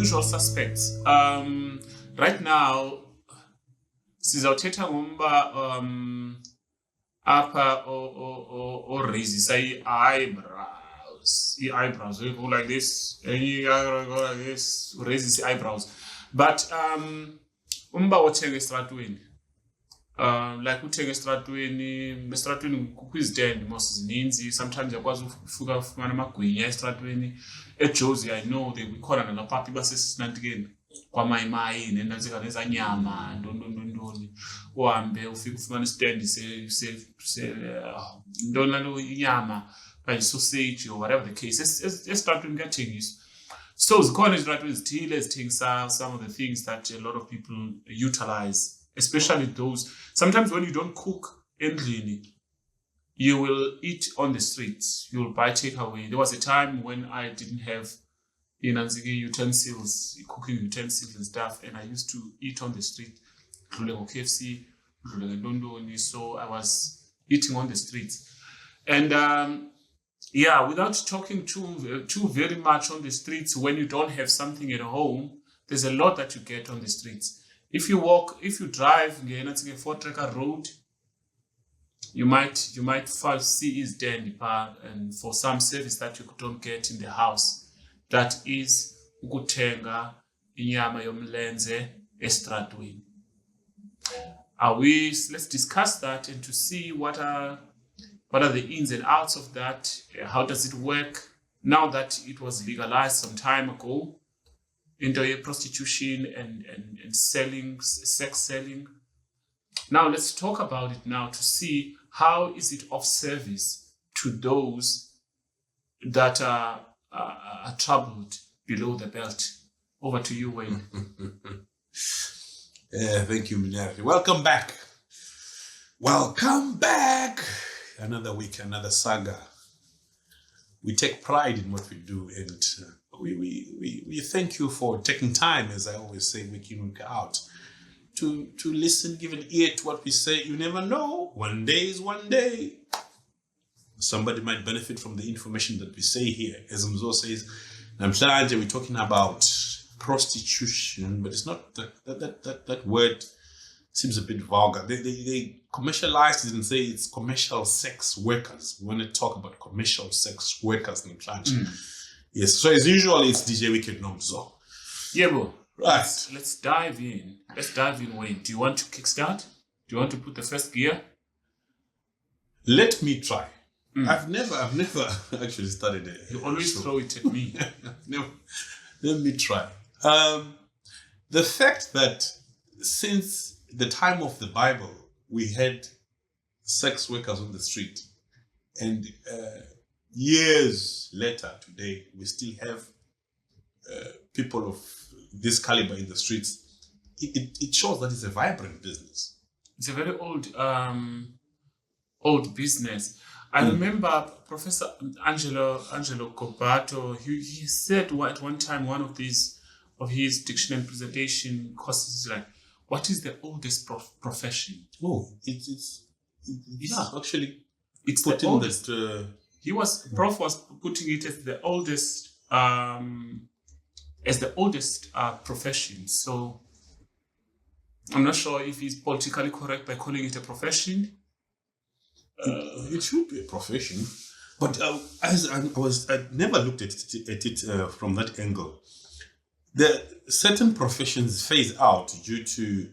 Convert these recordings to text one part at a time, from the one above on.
usual suspects. Right now, sizawuthetha ngomba upper or raisisa eyebrows. We go like this, and you go like this, raises eyebrows. But umba othenga estratweni. Like uthenga estratweni kukho izitend most zininzi. Sometimes yakwazi ufumana amagwinya estratweni. eJozi I know they khona nalapapi basesinantikeni kwamayimayi nenantsika nezanyama ndondondondoni uhambe ufike ufumana istand se ndonalo inyama kanye sausage or whatever the case estratweni kuyathengiswa. So zikhona izitratweni ezithile ezithengisa some of the things that a lot of people utilize, especially those sometimes when you don't cook endlini, you will eat on the streets. You will buy takeaway. There was a time when I didn't have utensils, cooking utensils and stuff, and I used to eat on the street. KFC, so I was eating on the streets. And without talking too very much on the streets, when you don't have something at home, there's a lot that you get on the streets. If you drive, four-tracker road, you might see is there and for some service that you don't get in the house, that is ukuthenga inyama yomlenze estratweni. Let's discuss that and to see what are the ins and outs of that. How does it work now that it was legalized some time ago into prostitution and selling, sex selling. Now let's talk about it now to see how is it of service to those that are troubled below the belt. Over to you, Wayne. Thank you, Minyari. Welcome back. Welcome back. Another week, another saga. We take pride in what we do, and we thank you for taking time, as I always say, week in, week out, to listen, give an ear to what we say. You never know. One day is one day. Somebody might benefit from the information that we say here. As Mzo says, Namhlanje, we're talking about prostitution, but it's not that word seems a bit vulgar. They commercialize it and say it's commercial sex workers. We want to talk about commercial sex workers in Namhlanje. Yes, so as usual, it's DJ Wicked Nomzo. Yeah, bro. Right. Let's dive in. Wayne. Do you want to kickstart? Do you want to put the first gear? Let me try. I've never actually started it. You always throw it at me. No, let me try. The fact that since the time of the Bible, we had sex workers on the street, and years later, today, we still have people of this caliber in the streets. It shows that it's a vibrant business. It's a very old business. I remember Professor Angelo Cobato, he said at one time, one of his dictionary presentation courses, like, what is the oldest profession? Oh, it's actually it's put the in oldest. that. Prof was putting it as the oldest profession. So I'm not sure if he's politically correct by calling it a profession. It should be a profession, but as I never looked at it from that angle. The certain professions phase out due to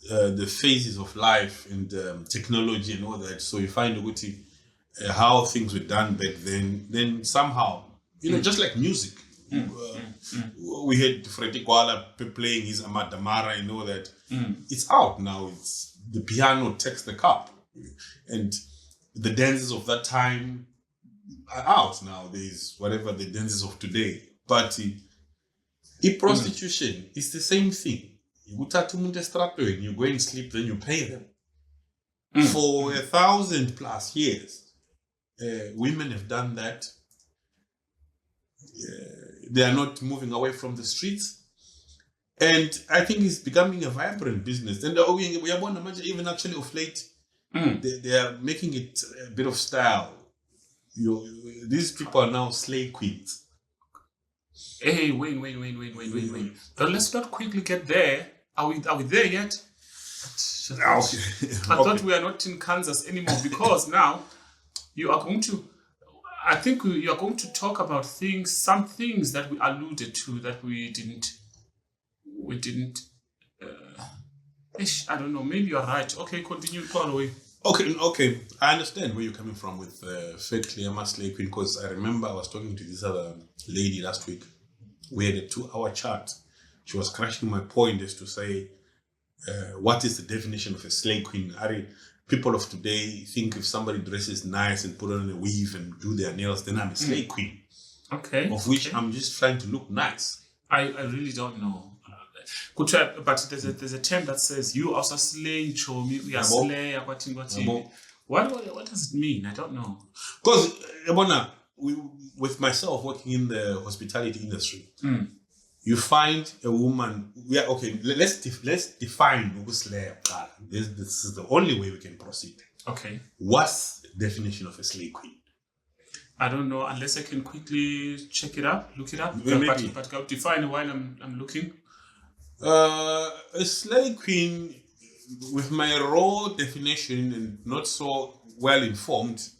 the phases of life and technology and all that. So you find how things were done back then somehow, just like music. We had Freddie Kwala playing his Amadamara and all that. It's out now. It's the piano takes the cup, and the dances of that time are out now. There's whatever the dances of today, but prostitution is the same thing. You go and sleep, then you pay them. For 1,000+ years, women have done that. They are not moving away from the streets, and I think it's becoming a vibrant business. And we are even actually of late, they are making it a bit of style. These people are now slave queens. Hey, Wayne. Let's not quickly get there. Are we there yet? I thought we are not in Kansas anymore, because now you are going to. I think you are going to talk about some things that we alluded to that we didn't. I don't know. Maybe you are right. Okay, continue. Go away. Okay. I understand where you're coming from with Fed Clear Slay Queen, because I remember I was talking to this other lady last week. We had a 2-hour chat. She was crashing my point as to say, what is the definition of a slay queen? People of today think if somebody dresses nice and put on a weave and do their nails, then I'm a slay queen. Okay. Of which I'm just trying to look nice. I really don't know. Good try, but there's a term that says you also slay chomi, we are slay. What does it mean? I don't know. Because with myself working in the hospitality industry, you find a woman. Yeah, okay. Let's define who slay. This is the only way we can proceed. Okay. What's the definition of a slay queen? I don't know, unless I can quickly check it up, look it up. Maybe. But I'll define while I'm looking. A slay queen, with my raw definition and not so well informed,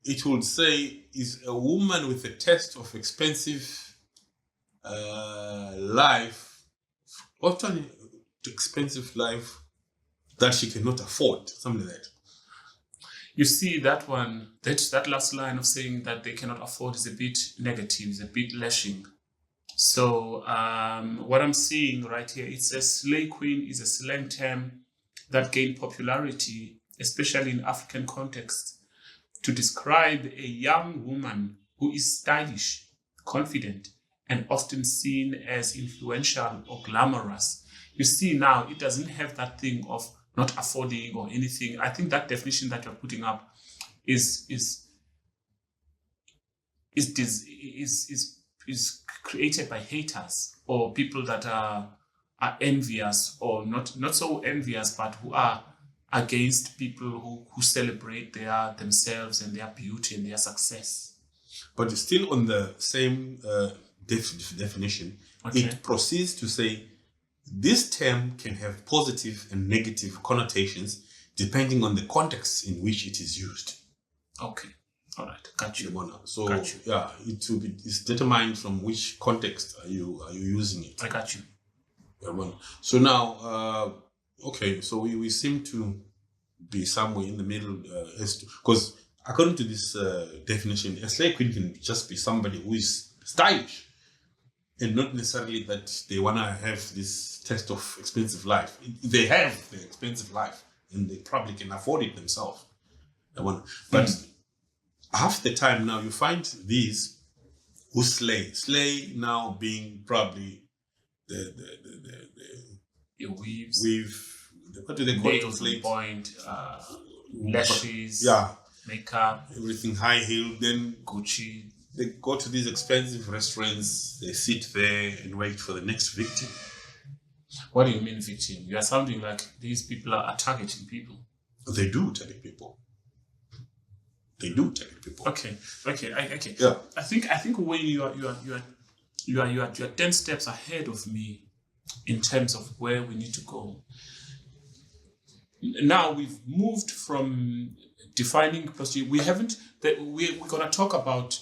it would say is a woman with a taste of expensive life, often expensive life that she cannot afford, something like that. You see that one, that last line of saying that they cannot afford is a bit negative, is a bit lashing. So what I'm seeing right here, it says slay queen is a slang term that gained popularity, especially in African context, to describe a young woman who is stylish, confident, and often seen as influential or glamorous. You see now, it doesn't have that thing of not affording or anything. I think that definition that you're putting up is created by haters or people that are envious, or not so envious, but who are against people who celebrate themselves and their beauty and their success. But still on the same definition, Okay. It proceeds to say this term can have positive and negative connotations depending on the context in which it is used. Okay. All right. Got you. So Got you. yeah, it's determined from which context are you using it. I got you. So now, okay, so we seem to be somewhere in the middle, because according to this definition, a slay queen can just be somebody who is stylish, and not necessarily that they want to have this taste of expensive life. They have the expensive life, and they probably can afford it themselves. But half the time now, you find these who slay now being probably the weave. What do they call it? Nails on point, lashes, makeup, everything high heel. Then Gucci. they go to these expensive restaurants. They sit there and wait for the next victim. What do you mean victim? You are sounding like these people are targeting people. They do target people. Okay. Yeah. I think when you are 10 steps ahead of me in terms of where we need to go. Now we've moved from defining prostitution. We're gonna talk about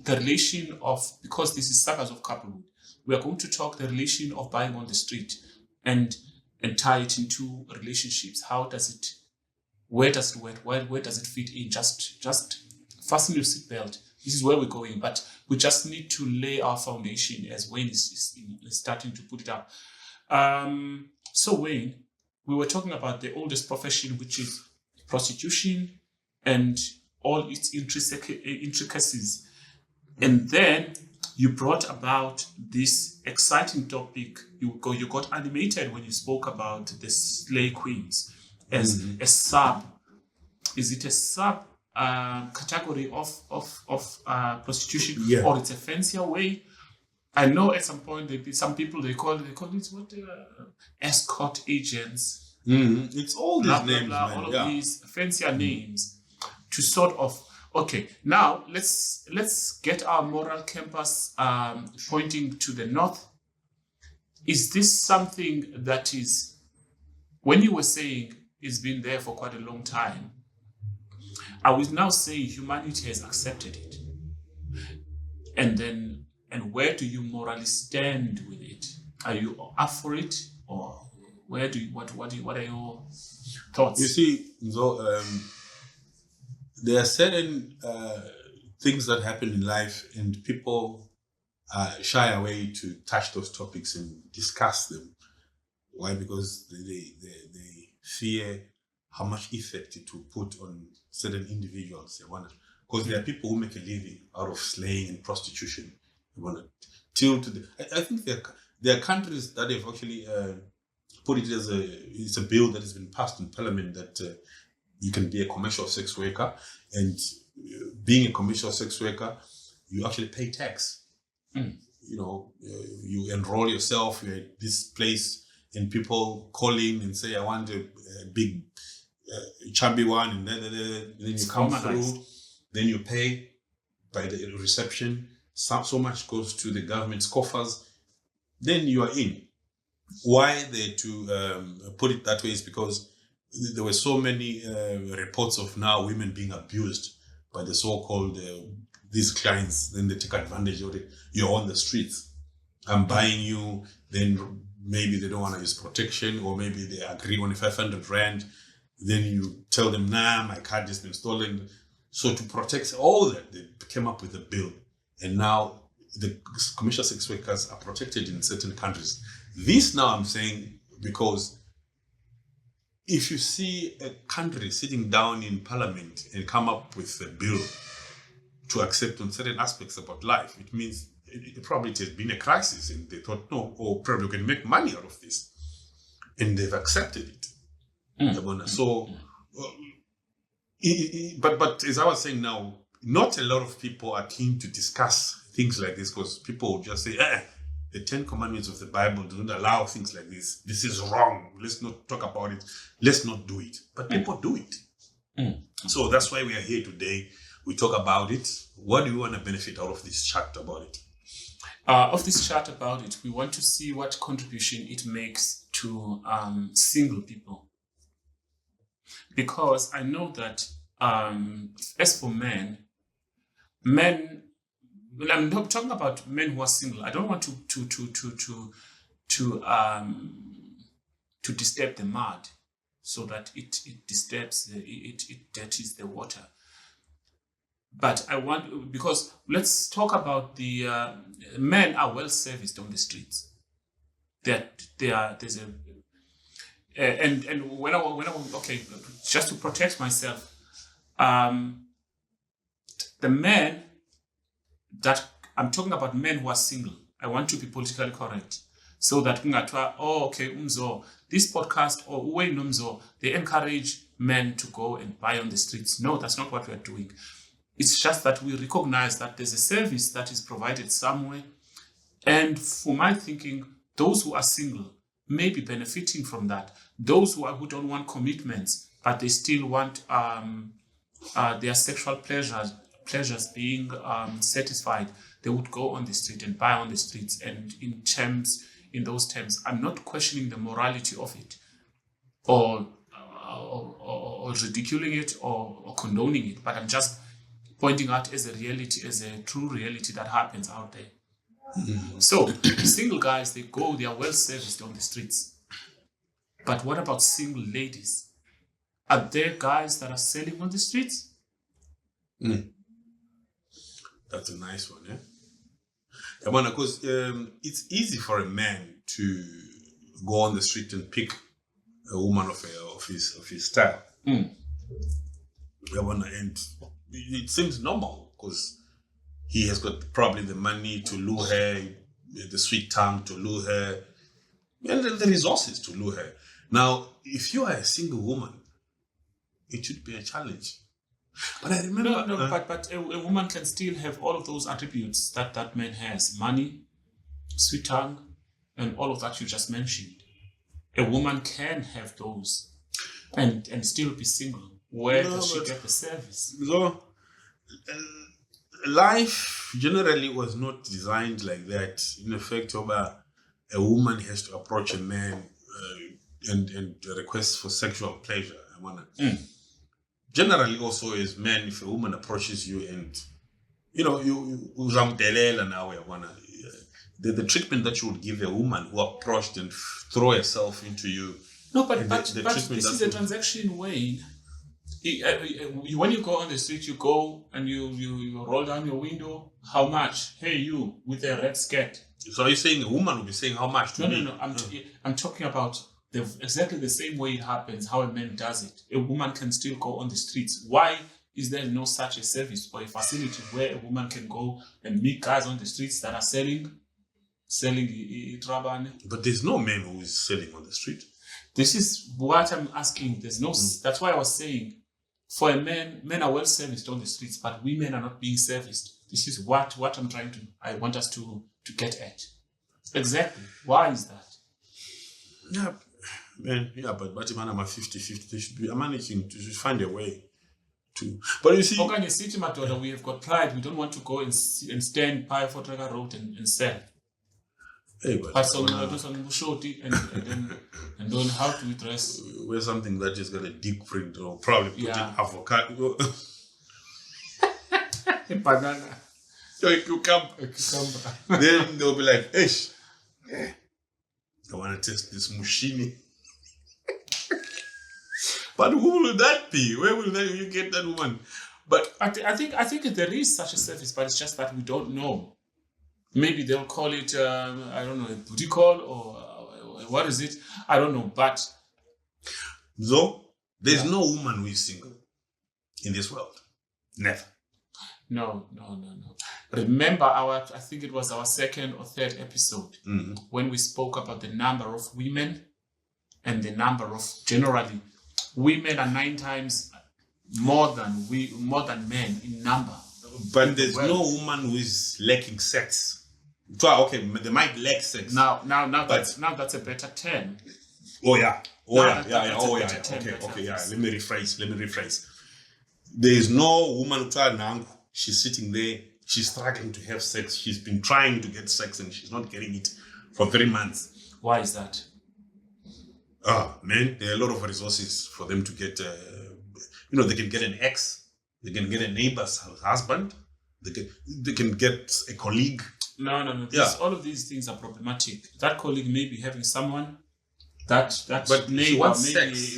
the relation of, because this is sagas of couplehood, we are going to talk the relation of buying on the street and tie it into relationships. Where does it work? Where does it fit in? Just fasten your seatbelt. This is where we're going, but we just need to lay our foundation as Wayne is starting to put it up. So Wayne, we were talking about the oldest profession, which is prostitution and all its intricacies. And then you brought about this exciting topic. You got animated when you spoke about the slay queens as a sub. Is it a sub category of prostitution, or it's a fancier way? I know at some point some people they call it what escort agents. It's all these names, all of these fancier names to sort of Okay, now let's get our moral compass pointing to the north. Is this something that is, when you were saying it's been there for quite a long time, I was now saying humanity has accepted it, and where do you morally stand with it? Are you up for it, or where do you, what are your thoughts? You see, there are certain things that happen in life, and people shy away to touch those topics and discuss them. Why? Because they fear how much effect it will put on certain individuals. Because there are people who make a living out of slaying and prostitution. I think there are countries that have actually put it as it's a bill that has been passed in Parliament that you can be a commercial sex worker, and being a commercial sex worker, you actually pay tax. You enroll yourself, you're at this place, and people call in and say, I want a big chubby one, and then you come through, then you pay by the reception. So much goes to the government's coffers, then you are in. Why they to put it that way is because there were so many reports of now women being abused by the so-called these clients. Then they take advantage of it. You're on the streets. I'm buying you. Then maybe they don't want to use protection, or maybe they agree on 500 rand. Then you tell them, nah, my card has been stolen. So to protect all that, they came up with a bill. And now the commercial sex workers are protected in certain countries. This now I'm saying because if you see a country sitting down in Parliament and come up with a bill to accept on certain aspects about life, it means it probably has been a crisis, and they thought, no, or probably we can make money out of this. And they've accepted it. So, but as I was saying now, not a lot of people are keen to discuss things like this, because people will just say, the 10 commandments of the Bible don't allow things like this. This is wrong. Let's not talk about it. Let's not do it. But people do it. So that's why we are here today. We talk about it. What do you want to benefit out of this chat about it? Of this chat about it, we want to see what contribution it makes to single people. Because I know that as for men, I'm not talking about men who are single. I don't want to disturb the mud so that it disturbs, it dirties the water. But I want, because let's talk about the men are well serviced on the streets. There's a and when I okay, just to protect myself, the men that I'm talking about, men who are single. I want to be politically correct, so that this podcast or they encourage men to go and buy on the streets. No, that's not what we are doing. It's just that we recognize that there's a service that is provided somewhere, and for my thinking, those who are single may be benefiting from that. Those who don't want commitments, but they still want their sexual pleasures being satisfied, they would go on the street and buy on the streets. And in those terms, I'm not questioning the morality of it, or ridiculing it, or condoning it, but I'm just pointing out as a reality, as a true reality that happens out there. So single guys, they are well serviced on the streets. But what about single ladies? Are there guys that are selling on the streets? That's a nice one, yeah? Because it's easy for a man to go on the street and pick a woman of his style. And it seems normal, because he has got probably the money to lure her, the sweet tongue to lure her, and the resources to lure her. Now, if you are a single woman, it should be a challenge. But I remember... But a woman can still have all of those attributes that man has. Money, sweet tongue, and all of that you just mentioned. A woman can have those and still be single. Where does she get the service? So, life generally was not designed like that. In effect, a woman has to approach a man and request for sexual pleasure. Generally, also as men, if a woman approaches you and you uzamdelela now, the treatment that you would give a woman who approached and throw herself into you. No, but this is a transaction way. When you go on the street, you go and you roll down your window. How much? Hey, you with a red skirt. So are you saying a woman will be saying how much to me? No. I'm talking about exactly the same way it happens, how a man does it. A woman can still go on the streets. Why is there no such a service or a facility where a woman can go and meet guys on the streets that are selling trabane? But there's no man who is selling on the street. This is what I'm asking. There's no. That's why I was saying, for a man, men are well serviced on the streets, but women are not being serviced. This is what I want us to get at. Exactly. Why is that? Yeah, man. Yeah, but man, I'm a 50-50. They should be managing to find a way to. But you see, okay, city Madoda, we have got pride. We don't want to go and stand by for Traga Road and sell. Hey, but so and then how to dress? Wear something that just got a deep print, or probably put in avocado. A banana. Or a cucumber. Then they'll be like, hey, I want to test this mushini. But who will that be? Where will you get that woman? But I think there is such a service, but it's just that we don't know. Maybe they'll call it, I don't know, a booty call or what is it? I don't know. But though there's no woman who is single in this world. Never. No. Remember I think it was our second or third episode when we spoke about the number of women and the number of generally women are 9 times more than men in number. But there's no woman who is lacking sex. Okay, they might lack sex. Now that's a better term. Okay. Let me rephrase. There is no woman who she's sitting there, she's struggling to have sex. She's been trying to get sex and she's not getting it for 3 months. Why is that? Man, there are a lot of resources for them to get. They can get an ex, they can get a neighbor's husband, they can get a colleague. No. All of these things are problematic. That colleague may be having someone. That neighbor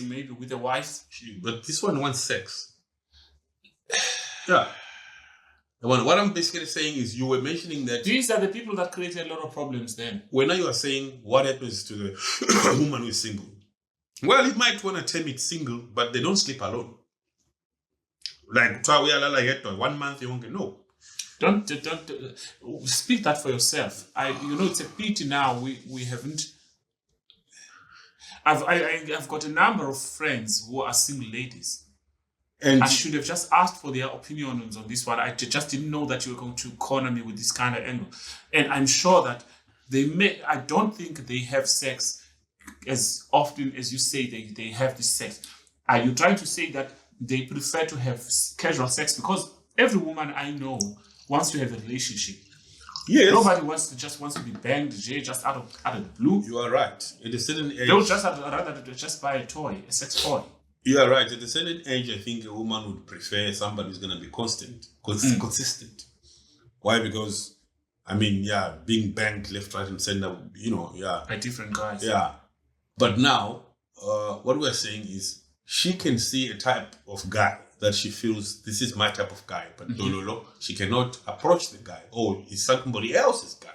maybe with a wife. But this one wants sex. Yeah. What I'm basically saying is, you were mentioning that these are the people that create a lot of problems. Then when you are saying what happens to the woman who is single, well, you might want to term it single, but they don't sleep alone. Like 1 month, you won't get no. Don't speak that for yourself. It's a pity now we haven't. I've got a number of friends who are single ladies, and I should have just asked for their opinions on this one. I just didn't know that you were going to corner me with this kind of angle, and I'm sure that I don't think they have sex as often as you say they have this sex. Are you trying to say that they prefer to have casual sex? Because every woman I know wants to have a relationship. Yes. Nobody wants to be banged just out of the blue. You are right. At a certain age, they would rather just buy a sex toy. You are right. At a certain age, I think a woman would prefer somebody who's going to be consistent. Why? Because, being banged left, right, and center, by different guys. Yeah. But now, what we're saying is, she can see a type of guy that she feels, this is my type of guy, but she cannot approach the guy. Oh, it's somebody else's guy.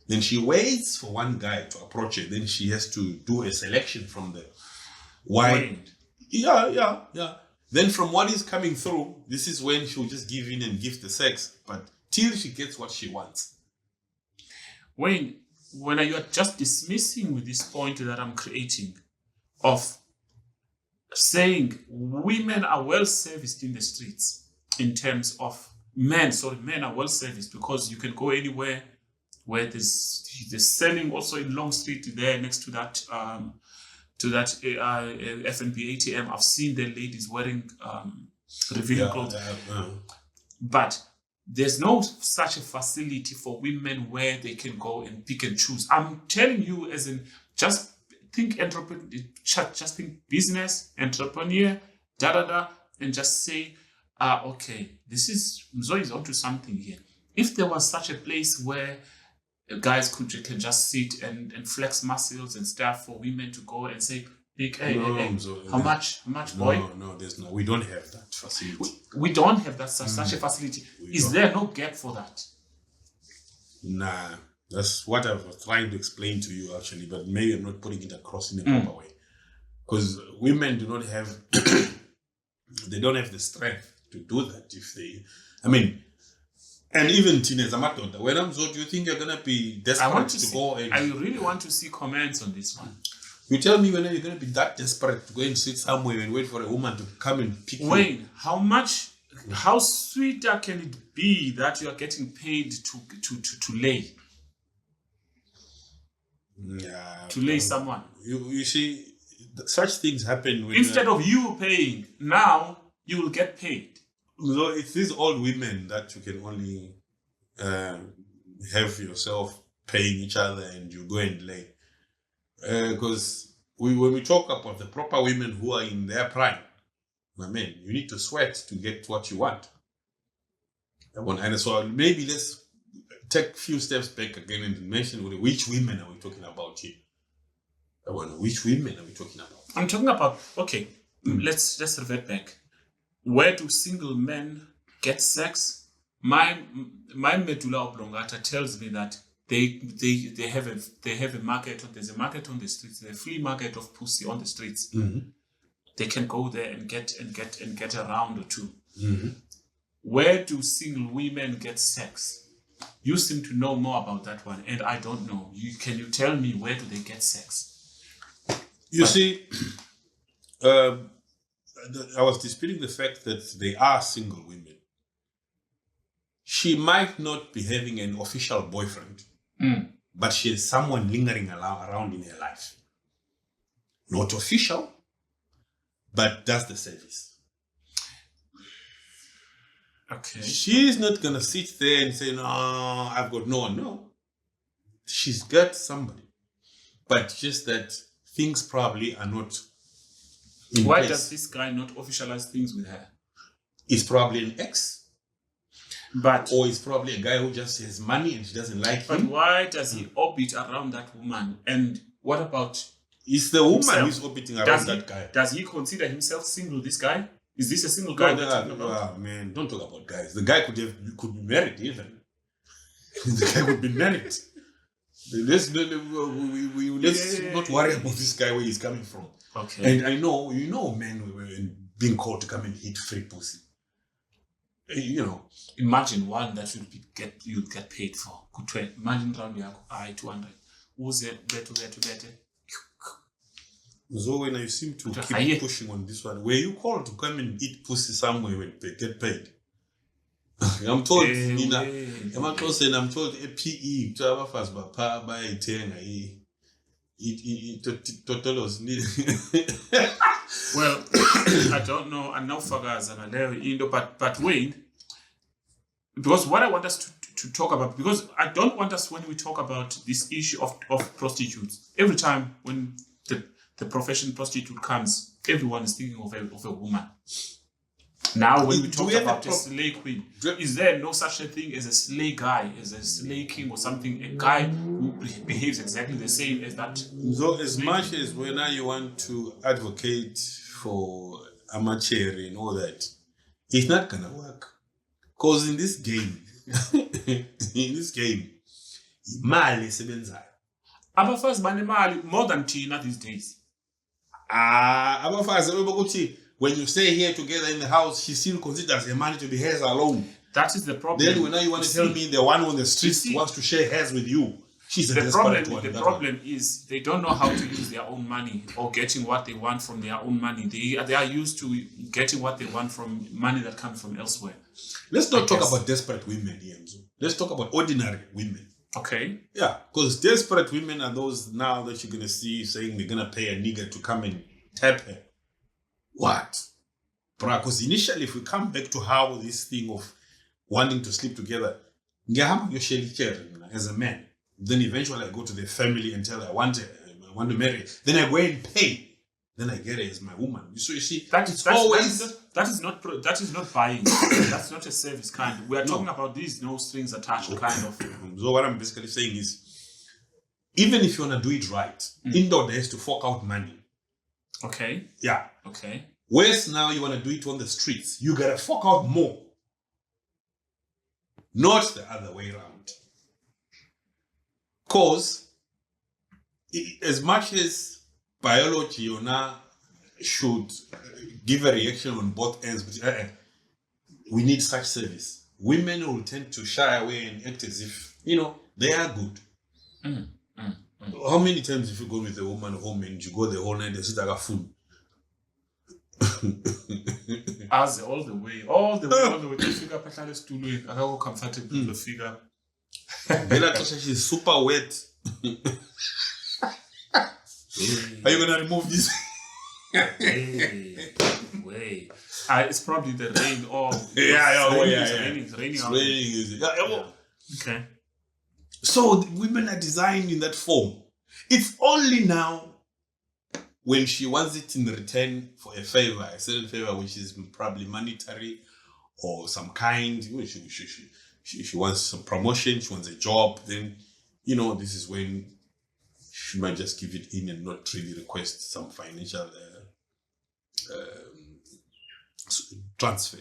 Then she waits for one guy to approach her. Then she has to do a selection from the wide. Yeah. Then from what is coming through, this is when she'll just give in and give the sex, but till she gets what she wants. When you are just dismissing with this point that I'm creating of saying women are well serviced in the streets in terms of men are well serviced because you can go anywhere where there's selling also in Long Street there next to that FNB ATM. I've seen the ladies wearing revealing clothes. But there's no such a facility for women where they can go and pick and choose. I'm telling you, as in, just think entrepreneur, just think business, entrepreneur, and just say, okay, this is Mzo is onto something here. If there was such a place where guys can just sit and flex muscles and stuff for women to go and say, hey, how much, boy? No, there's no. We don't have that facility. We don't have that such a facility. Is there no gap for that? Nah, that's what I was trying to explain to you actually, but maybe I'm not putting it across in a proper way. Because women do not have, they don't have the strength to do that if they, and even teenagers, when I'm so, do you think you're going to be desperate to go and... I really want to see comments on this one. You tell me when you're going to be that desperate to go and sit somewhere and wait for a woman to come and pick you. Wayne, how sweeter can it be that you are getting paid to lay? Yeah. To lay someone. You see, such things happen when... Instead of you paying, now you will get paid. So it's these old women that you can only have yourself paying each other and you go and lay. Because when we talk about the proper women who are in their prime, you need to sweat to get what you want. And so maybe let's take a few steps back again and mention which women are we talking about here? Which women are we talking about? I'm talking about, okay, let's just revert back. Where do single men get sex? My medulla oblongata tells me that they have a market. There's a market on the streets. There's a flea market of pussy on the streets. Mm-hmm. They can go there and get a round or two. Mm-hmm. Where do single women get sex? You seem to know more about that one, and I don't know. Can you tell me where do they get sex? See, I was disputing the fact that they are single women. She might not be having an official boyfriend, but she has someone lingering around in her life. Not official, but does the service. Okay. She's not going to sit there and say, no, I've got no one. No. She's got somebody. But just that things probably are not in Why place. does this guy not officialize things with her? He's probably an ex. But or he's probably a guy who just has money and she doesn't like but him. why does he orbit around that woman? And what about... It's the woman himself? who's orbiting around that guy. Does he consider himself single, this guy? Is this a single guy we're talking about? Man, don't talk about guys. The guy could be married even. The guy could be married. Let's not worry about this guy where he's coming from. Okay. And I know, men were being called to come and eat free pussy. Imagine one that you'd get paid for. Imagine round your eye 200. Who's it? Better. So when you seem to keep pushing on this one, were you called to come and eat pussy somewhere when they get paid? I'm told, I'm told a PE to have fast by 10. Well, I don't know. And now but Wayne, because what I want us to talk about, because I don't want us, when we talk about this issue of prostitutes, every time when the profession prostitute comes, everyone is thinking of a woman. Now, when we talk about a slay queen, is there no such a thing as a slay guy, as a slay king or something, a guy who behaves exactly the same as that? So as much as when you want to advocate for amateur and all that, it's not going to work. Because in this game, mali sebenzayo. Abafazi banemali more than Tina these days. Abafazi, when you stay here together in the house, she still considers her money to be hers alone. That is the problem. Then when you want to tell me the one on the street wants to share hers with you, she's a desperate one. The problem is they don't know how to use their own money or getting what they want from their own money. They are used to getting what they want from money that comes from elsewhere. Let's not talk about desperate women here. Let's talk about ordinary women. Okay. Yeah, because desperate women are those now that you're going to see saying they're going to pay a nigger to come and tap her. What? Because initially, if we come back to how this thing of wanting to sleep together. As a man. Then eventually I go to the family and tell her I want to marry. Then I go and pay. Then I get her as my woman. So you see, that is not buying. That's not a service kind. We are talking about these no strings attached kind of. So what I'm basically saying is, even if you want to do it right, indoor has to fork out money. Okay. Yeah. Okay. Whereas now you want to do it on the streets, you gotta fork out more. Not the other way around. Because as much as biology should give a reaction on both ends, but we need such service. Women will tend to shy away and act as if, they are good. How many times if you go with a woman home and you go the whole night and sit like a fool? As all the way to figure pahlale stulweni akakho comfortable to figure. She's super wet. Are you gonna remove this? Wait. It's probably the rain or it's raining. Okay. So women are designed in that form. It's only now when she wants it in return for a favor, a certain favor, which is probably monetary or some kind. She wants some promotion, she wants a job, then, this is when she might just give it in and not really request some financial transfer.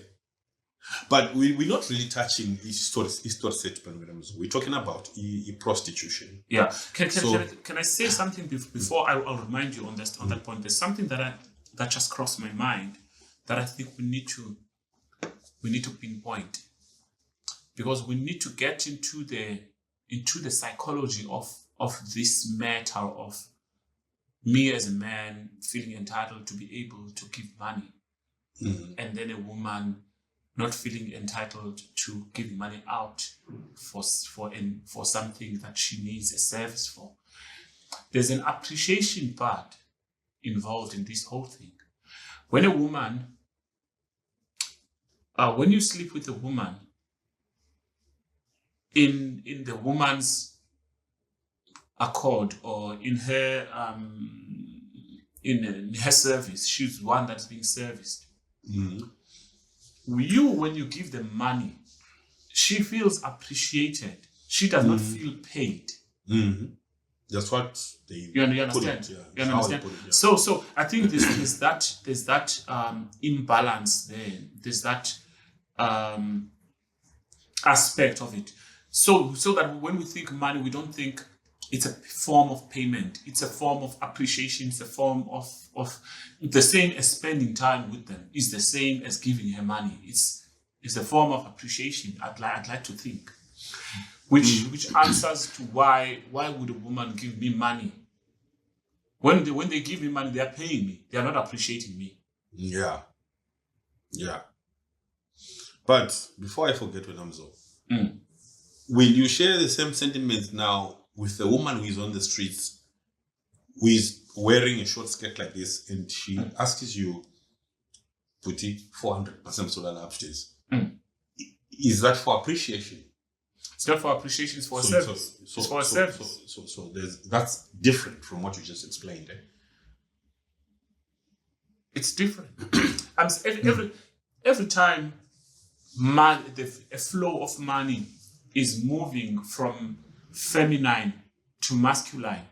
But we're not really touching we're talking about prostitution. Yeah. Can I say something before I'll remind you on that point? There's something that just crossed my mind that I think we need to pinpoint, because we need to get into the psychology of this matter of me as a man feeling entitled to be able to give money, and then a woman not feeling entitled to give money out for something that she needs a service for. There's an appreciation part involved in this whole thing. When a woman, when you sleep with a woman, in the woman's accord or in her in her service, she's one that's being serviced. When you give them money, she feels appreciated. She does not feel paid. That's what they you understand. You understand. So I think there's that imbalance there. There's that aspect of it. So that when we think money, we don't think it's a form of payment. It's a form of appreciation. It's a form of the same as spending time with them. It's the same as giving her money. It's a form of appreciation. I'd like to think, which answers to why would a woman give me money? When they give me money, they are paying me. They are not appreciating me. Yeah. But before I forget, Wenamzo, will you share the same sentiments now with the woman who is on the streets, who is wearing a short skirt like this, and she asks you, Puti, 400% solar upstairs? Is that for appreciation? It's not for appreciation, it's for a service. It's for a service. So that's different from what you just explained. It's different. Every time a flow of money is moving from feminine to masculine,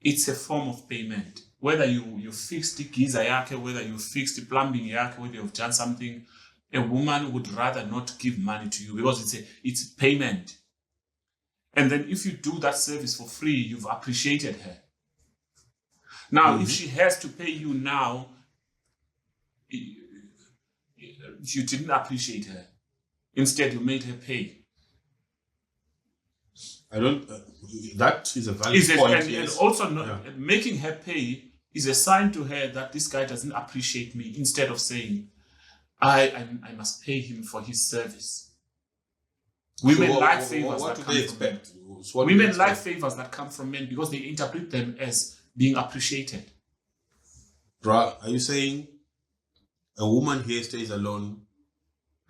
it's a form of payment. Whether you fix the giza yake, whether you fix the plumbing yake, whether you've done something, a woman would rather not give money to you because it's payment. And then if you do that service for free, you've appreciated her. Now, if she has to pay you now, you didn't appreciate her. Instead, you made her pay. I don't. That is a valid point. And also, making her pay is a sign to her that this guy doesn't appreciate me. Instead of saying, I must pay him for his service. Women like favors that come from men. Women like favors that come from men because they interpret them as being appreciated. Are you saying a woman here stays alone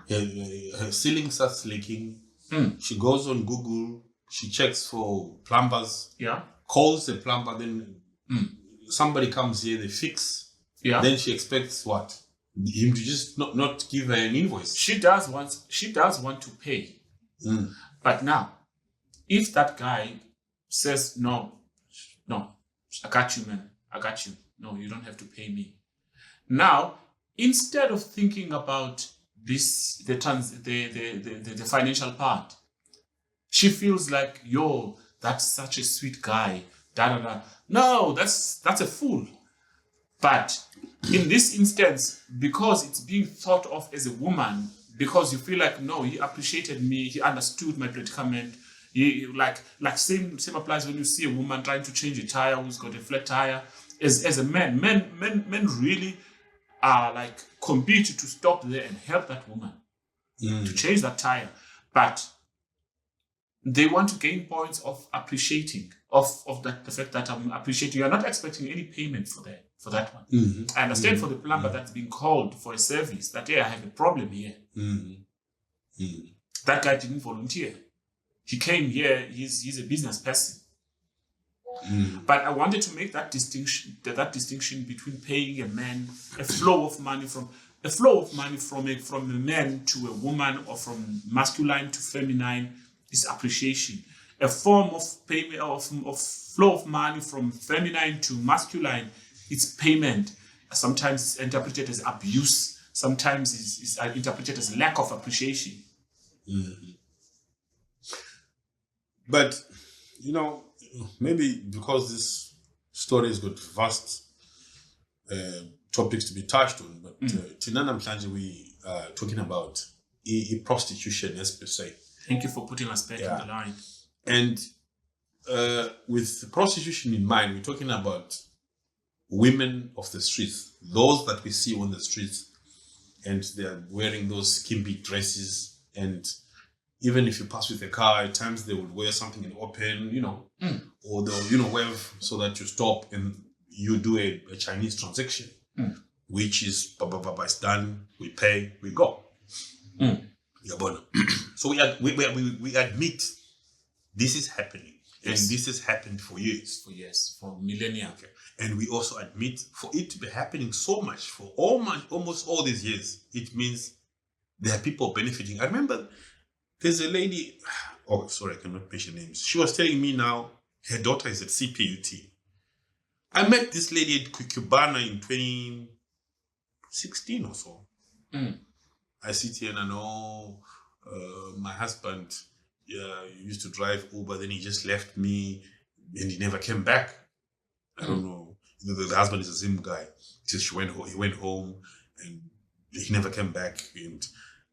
her ceiling starts leaking. Mm. She goes on Google. She checks for plumbers. Yeah. Calls the plumber. Then somebody comes here. They fix. Yeah. Then she expects what? Him to just not give her an invoice. She does want to pay. But now, if that guy says, no, I got you, man. I got you. No, you don't have to pay me. Now, instead of thinking about this, the financial part, she feels like, yo, that's such a sweet guy. No, that's a fool. But in this instance, because it's being thought of as a woman, because you feel like, no, he appreciated me, he understood my predicament. He like same applies when you see a woman trying to change a tire who's got a flat tire. As a man, men really are like compete to stop there and help that woman to change that tire. But they want to gain points of appreciating of that, the fact that I'm appreciating. You're not expecting any payment for that one. I understand for the plumber that's being called for a service that, I have a problem here. That guy didn't volunteer. He came here, he's a business person. But I wanted to make that distinction between paying a man, a flow of money from a man to a woman, or from masculine to feminine, is appreciation. A form of payment of flow of money from feminine to masculine, it's payment. Sometimes it's interpreted as abuse. Sometimes it's interpreted as lack of appreciation. But maybe because this story has got vast topics to be touched on, but Tinana Mhlanje, we are talking about prostitution as per se. Thank you for putting us back in the line. And with prostitution in mind, we're talking about women of the streets, those that we see on the streets, and they're wearing those skimpy dresses. And even if you pass with a car, at times they would wear something in open, or they'll, wave so that you stop and you do a Chinese transaction, which is, it's done, we pay, we go. So we admit this is happening. Yes. And this has happened for years. For millennia. Okay. And we also admit, for it to be happening so much for almost all these years, it means there are people benefiting. I remember there's a lady, I cannot mention names. She was telling me now her daughter is at CPUT. I met this lady at Cubana in 2016 or so. I sit here and I know my husband used to drive Uber, then he just left me and he never came back. I don't know. The husband is the same guy. He went home and he never came back. And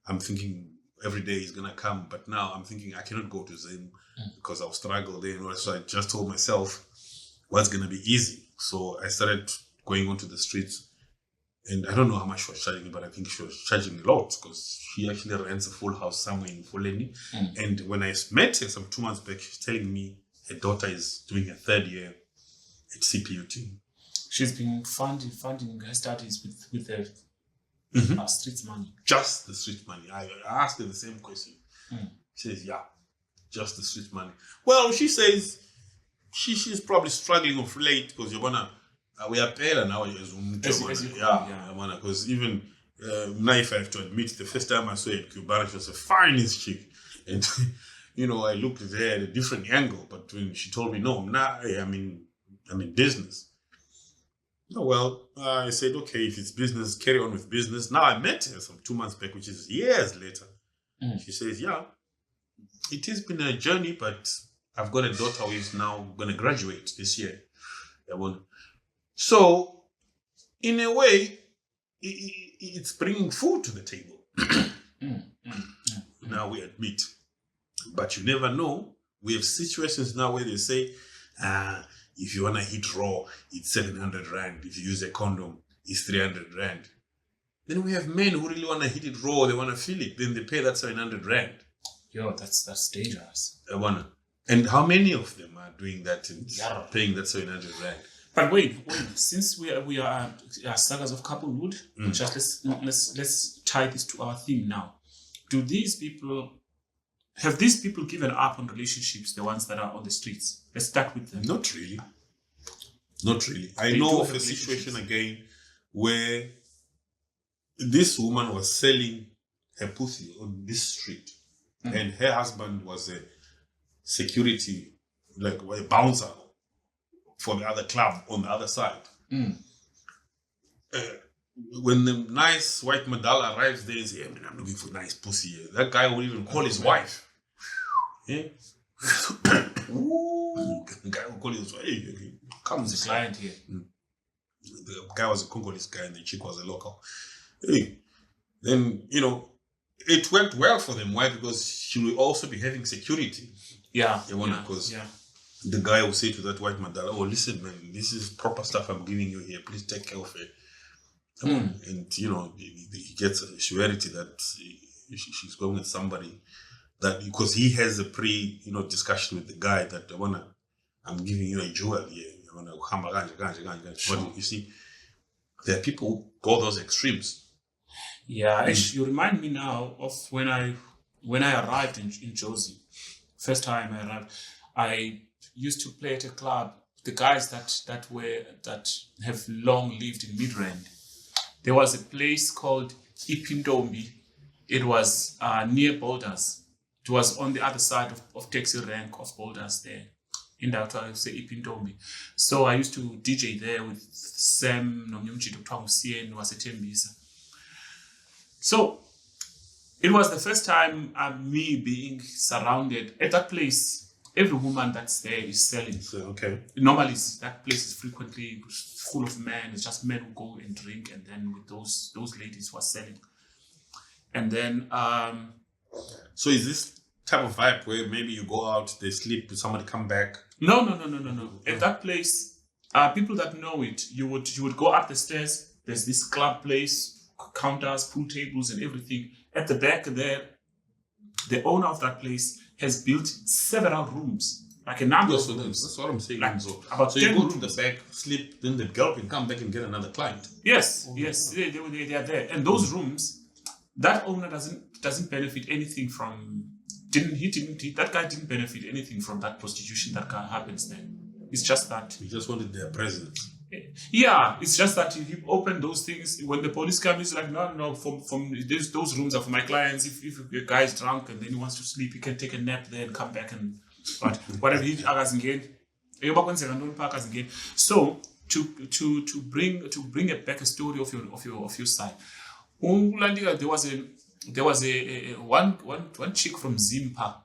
I'm thinking every day he's gonna come, but now I'm thinking I cannot go to Zim because I'll struggle there. So I just told myself, what's gonna be easy? So I started going onto the streets, and I don't know how much she was charging, but I think she was charging a lot because she actually rents a full house somewhere in Fuleni. And when I met her some 2 months back, she's telling me her daughter is doing her 3rd year at CPUT. She's been funding her studies with the street money. Just the street money. I asked her the same question. She says, just the street money. Well, she says she's probably struggling of late because we are paying now because even now, if I have to admit, the first time I saw her at Cubana, she was the finest chick. And I looked at her at a different angle, but when she told me, no, I'm in business. Oh, well, I said, okay, if it's business, carry on with business. Now I met her some 2 months back, which is years later. She says, it has been a journey, but I've got a daughter who is now going to graduate this year. So, in a way, it's bringing food to the table. Now we admit. But you never know. We have situations now where they say, if you want to hit raw, it's 700 Rand. If you use a condom, it's 300 Rand. Then we have men who really want to hit it raw, they want to feel it, then they pay that 700 Rand. Yo, that's dangerous. And how many of them are doing that and paying that 700 Rand? But wait, since we are sagas of couplehood, just let's tie this to our theme now. have these people given up on relationships, the ones that are on the streets? Let's start with them. Not really. Not really. I They know do of have a situation relationships. again where this woman was selling her pussy on this street, and her husband was a security, like a bouncer for the other club on the other side. When the nice white Madala arrives there and says, "Hey, man, I'm looking for nice pussy here," that guy will even call his wife. Yeah? Ooh, the guy will call his wife. Hey, Comes the client here. The guy was a Congolese guy and the chick was a local. Hey, then, it worked well for them. Why? Because she will also be having security. Yeah. Because the guy will say to that white Madala, "Oh, listen, man, this is proper stuff I'm giving you here. Please take care of it." And, he gets a surety that she's going with somebody that, because he has a discussion with the guy that I'm giving you a jewel here. But you see, there are people who go those extremes. Yeah, actually, you remind me now of when I arrived in Jozi. First time I arrived, I used to play at a club. The guys that have long lived in Midrand. There was a place called Ipindombi. It was near Boulders. It was on the other side of taxi rank of Boulders there. In that I say Ipindombi. So I used to DJ there with Sam Nomnyumchito Twangusien was a Tembisa. So it was the first time me being surrounded at that place. Every woman that's there is selling. So, okay. Normally, that place is frequently full of men. It's just men who go and drink, and then with those ladies who are selling. And then, so is this type of vibe where maybe you go out, they sleep, somebody come back? No. At that place, people that know it, you would go up the stairs. There's this club place, counters, pool tables, and everything. At the back there, the owner of that place has built several rooms, like a number of rooms. That's what I'm saying. Like so about you 10 go to rooms. the back, sleep, then the girl can come back and get another client. Yes, they are there. And those rooms, that owner doesn't benefit anything from. That guy didn't benefit anything from that prostitution that happens there. It's just that He just wanted their presence. Yeah, it's just that he opened those things. When the police come, he's like, no, from those rooms are for my clients. If a guy is drunk and then he wants to sleep, he can take a nap there and come back and but whatever he again. So to bring it back a story of your side. There was a one chick from Zimpa.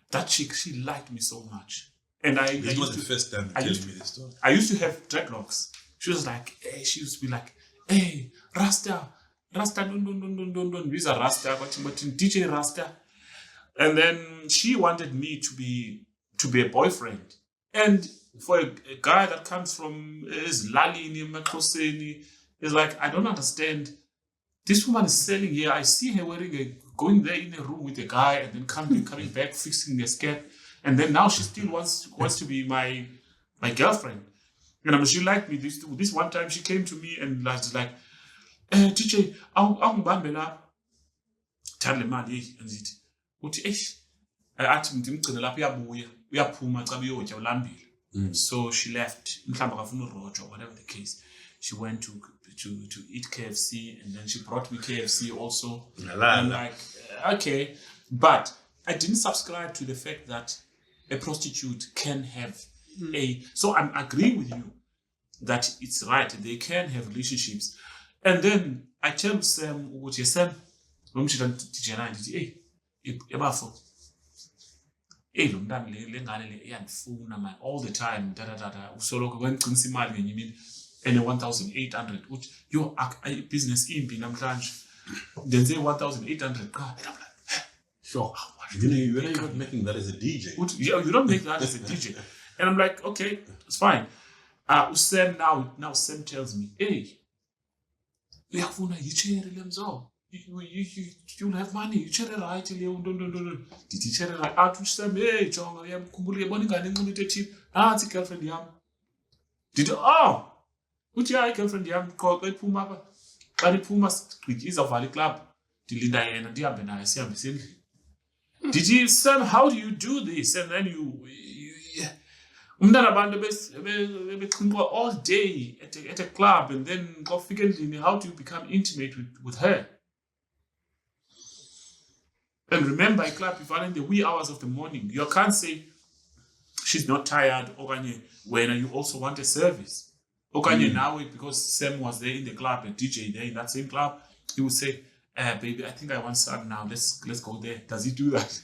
That chick, she liked me so much. And This was the first time you told me this story. I used to have dreadlocks. She was like, hey, she used to be like, hey, Rasta, don't. These are Rasta, DJ Rasta. And then she wanted me to be a boyfriend. And for a guy that comes from Lalini, Makoseni, is like, I don't understand. This woman is selling here. I see her going there in a room with a guy and then coming back, fixing the skirt. And then now she still wants to be my girlfriend. She liked me. This one time she came to me and was like, DJ, awungibambela thale mali anzithi uthi athi ngimgcine lapha uyabuya uyaphuma cha beyotya ulambile. So she left. Mhlamba akafuna urojo, whatever the case. She went to eat KFC and then she brought me KFC also. And I'm like, okay, but I didn't subscribe to the fact that a prostitute can have so I'm agreeing with you that it's right, they can have relationships. And then I tell Sam, what you said, all the time, and 1,800, which your business then say 1,800. And I'm like, sure. You're not making that as a DJ. You don't make that as a DJ. And I'm like, okay, it's fine. Sam now Sam tells me, hey, you'll have money, you chere right, did you chere right? Out to Sam, hey, John, I am Kumbuli Bonica, it's a girlfriend yam. Did you would you girlfriend yam called Pumaba? xa liphuma sigqityiza uvala iklabhu ndilinda yena ndihambe naye sihambe sendlini. Did you, Sam, how do you do this? And then umntana abantu bexhinqwa all day at a club, and then xa ufika endlini, how do you become intimate with her? And remember, a club ivala in the wee hours of the morning. You can't say she's not tired, okanye when you also want a service. Okanye nawe, because Sam was there in the club, a DJ there in that same club, he would say, baby, I think I want some now. Let's go there. Does he do that?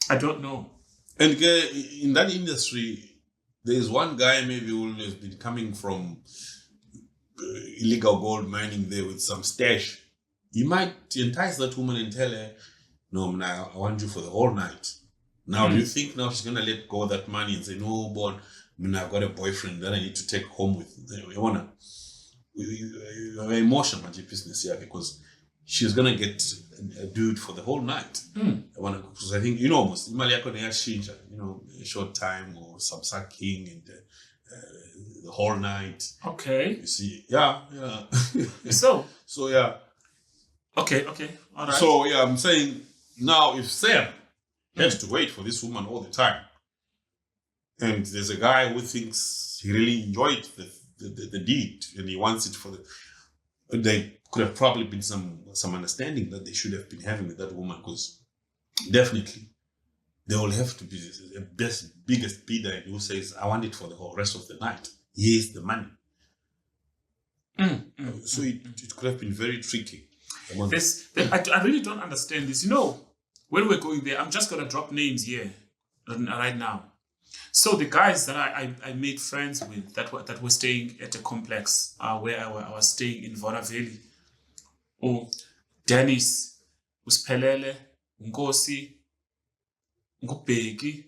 I don't know. And in that industry, there's one guy maybe who has been coming from illegal gold mining there with some stash. He might entice that woman and tell her, no, I want you for the whole night. Now, do you think now she's going to let go of that money and say, no, but I've got a boyfriend that I need to take home with? You have emotion on your business here, because she's going to get a dude for the whole night. Because I think, most a short time or some sucking and the whole night. Okay. You see, yeah. So yeah. Okay, all right. So yeah, I'm saying now if Sam has to wait for this woman all the time, and there's a guy who thinks he really enjoyed the deed and he wants it for there could have probably been some understanding that they should have been having with that woman, because definitely there will have to be a biggest bidder who says, I want it for the whole rest of the night. Here's the money. So it could have been very tricky. I really don't understand this. When we're going there, I'm just going to drop names here right now. So the guys that I made friends with that were staying at a complex where I was staying in Vona Valley. Dennis, Usphelele, Nkosi, Ngubheki,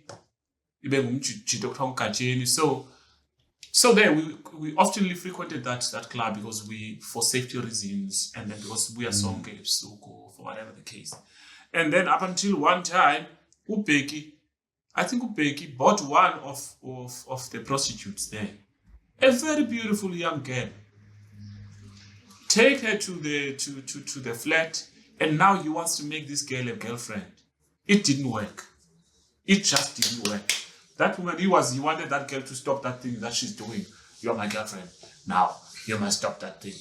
ibe ngumjito kuthiwa uGajeni. So there we oftenly frequented that club because for safety reasons, and then because we are sonke ebusuku, for whatever the case. And then up until one time, I think Ubeki bought one of the prostitutes there. A very beautiful young girl. Take her to the flat, and now he wants to make this girl a girlfriend. It didn't work. It just didn't work. That woman, he wanted that girl to stop that thing that she's doing. You're my girlfriend. Now, you must stop that thing.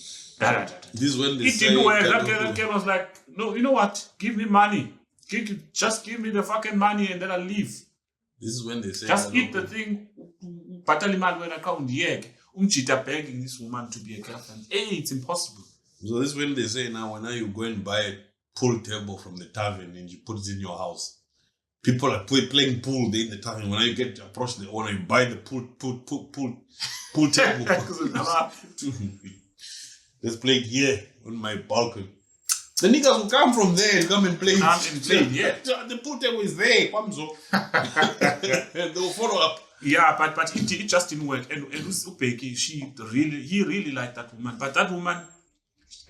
This is when it didn't work. That girl was like, no, you know what? Give me money. Just give me the fucking money and then I'll leave. This is when they say, just eat the thing. Begging this woman to be a girlfriend. Hey, it's impossible. So this is when they say now you go and buy a pool table from the tavern and you put it in your house. People are playing pool there in the tavern. When you get to approach the owner, you buy the pool table. Let's play it here on my balcony. The niggas will come from there and come and play. Yeah. The pool table is there. And they'll follow up. Yeah, but it just didn't work. And Ubeki, he really liked that woman. But that woman,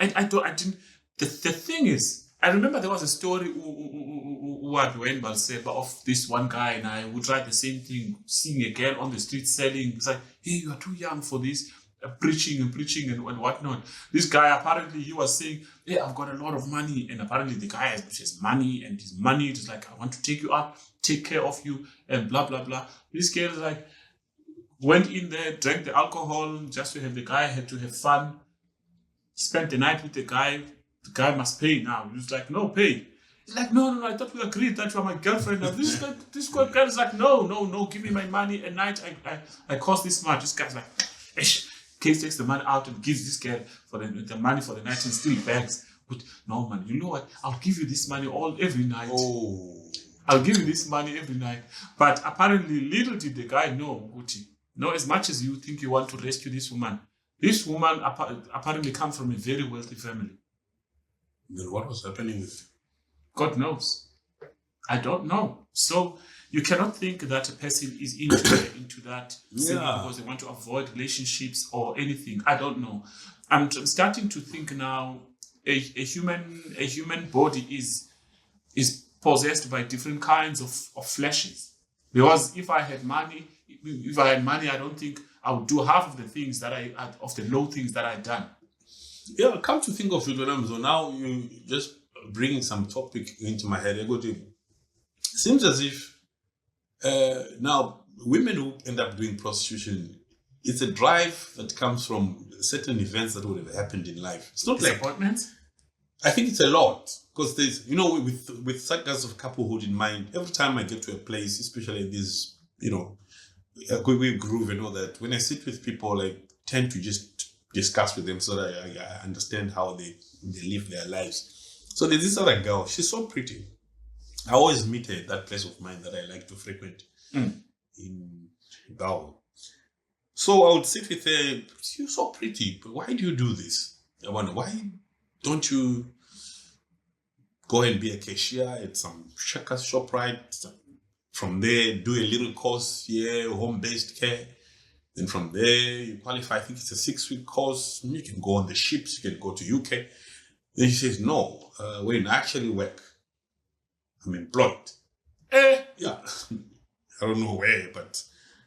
I didn't. The thing is, I remember there was a story of this one guy and I would try the same thing, seeing a girl on the street selling. It's like, hey, you are too young for this. Preaching and whatnot. This guy, apparently he was saying, yeah, I've got a lot of money, and apparently the guy has money, and his money is like, I want to take you out, take care of you, and blah blah blah. This girl is like, went in there, drank the alcohol just to have the guy, had to have fun, spent the night with the guy must pay now. He was like, no, pay. He's like, no, I thought we agreed that you are my girlfriend. Now this girl is like, no, give me my money. At night I cost this much. This guy's like, ish. Case takes the money out and gives this girl for the money for the night and still begs. But no, man, you know what? I'll give you this money every night. Oh. I'll give you this money every night. But apparently, little did the guy know, Guti. No, as much as you think you want to rescue this woman apparently comes from a very wealthy family. Then what was happening with? God knows. I don't know. So you cannot think that a person is into that because they want to avoid relationships or anything. I don't know. I'm starting to think now a human body is possessed by different kinds of fleshes. Because if I had money, I don't think I would do half of the things of the low things that I've done. Yeah, come to think of it, so now you just bringing some topic into my head. I go to, seems as if now women who end up doing prostitution, it's a drive that comes from certain events that would have happened in life. It's not Disappointment? I think it's a lot, because there's, with sagas of couplehood in mind, every time I get to a place, especially this, we groove and all that, when I sit with people, I tend to just discuss with them so that I understand how they live their lives. So there's this other girl, she's so pretty. I always meet her at that place of mine that I like to frequent in Bao. So I would sit with her, you're so pretty, but why do you do this? I wonder, why don't you go and be a cashier at some Shaka's shop, right? From there, do a little course here, home-based care. Then from there, you qualify. I think it's a 6-week course. You can go on the ships. You can go to UK. Then she says, no, when I actually work, I'm employed. Yeah. I don't know where, but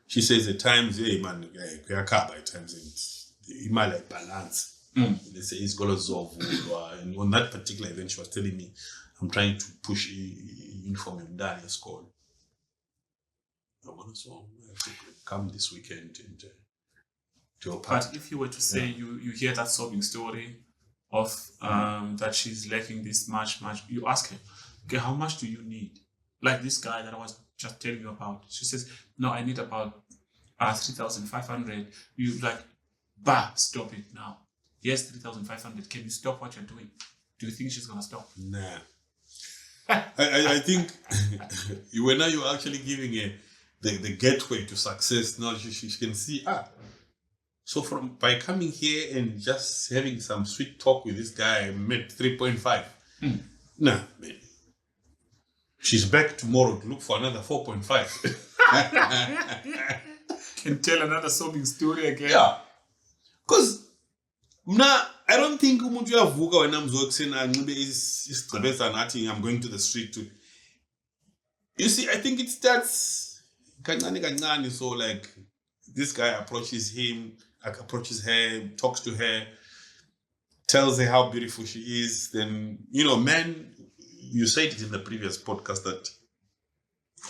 she says at times, hey, man, at times, you might like balance. They say it's going to solve. And on that particular event, she was telling me, I'm trying to push uniform in Daniel school. I want to come this weekend and to a party. But if you were to say you hear that sobbing story of that she's lacking this much, you ask her, okay, how much do you need? Like this guy that I was just telling you about. She says, no, I need about 3,500. You like, stop it now. Yes, 3,500. Can you stop what you're doing? Do you think she's gonna stop? Nah. I think you're actually giving her the gateway to success. Now she can see, so by coming here and just having some sweet talk with this guy, I made 3.5. Nah, man. She's back tomorrow to look for another 4.5. Can tell another sobbing story again. Yeah. Because I don't think umuntu uyavuka when I'm anxibe isigcebeza nathi I'm going to the street to. You see, I think it starts kancane. So like this guy approaches her, talks to her, tells her how beautiful she is. Then, men, you said it in the previous podcast that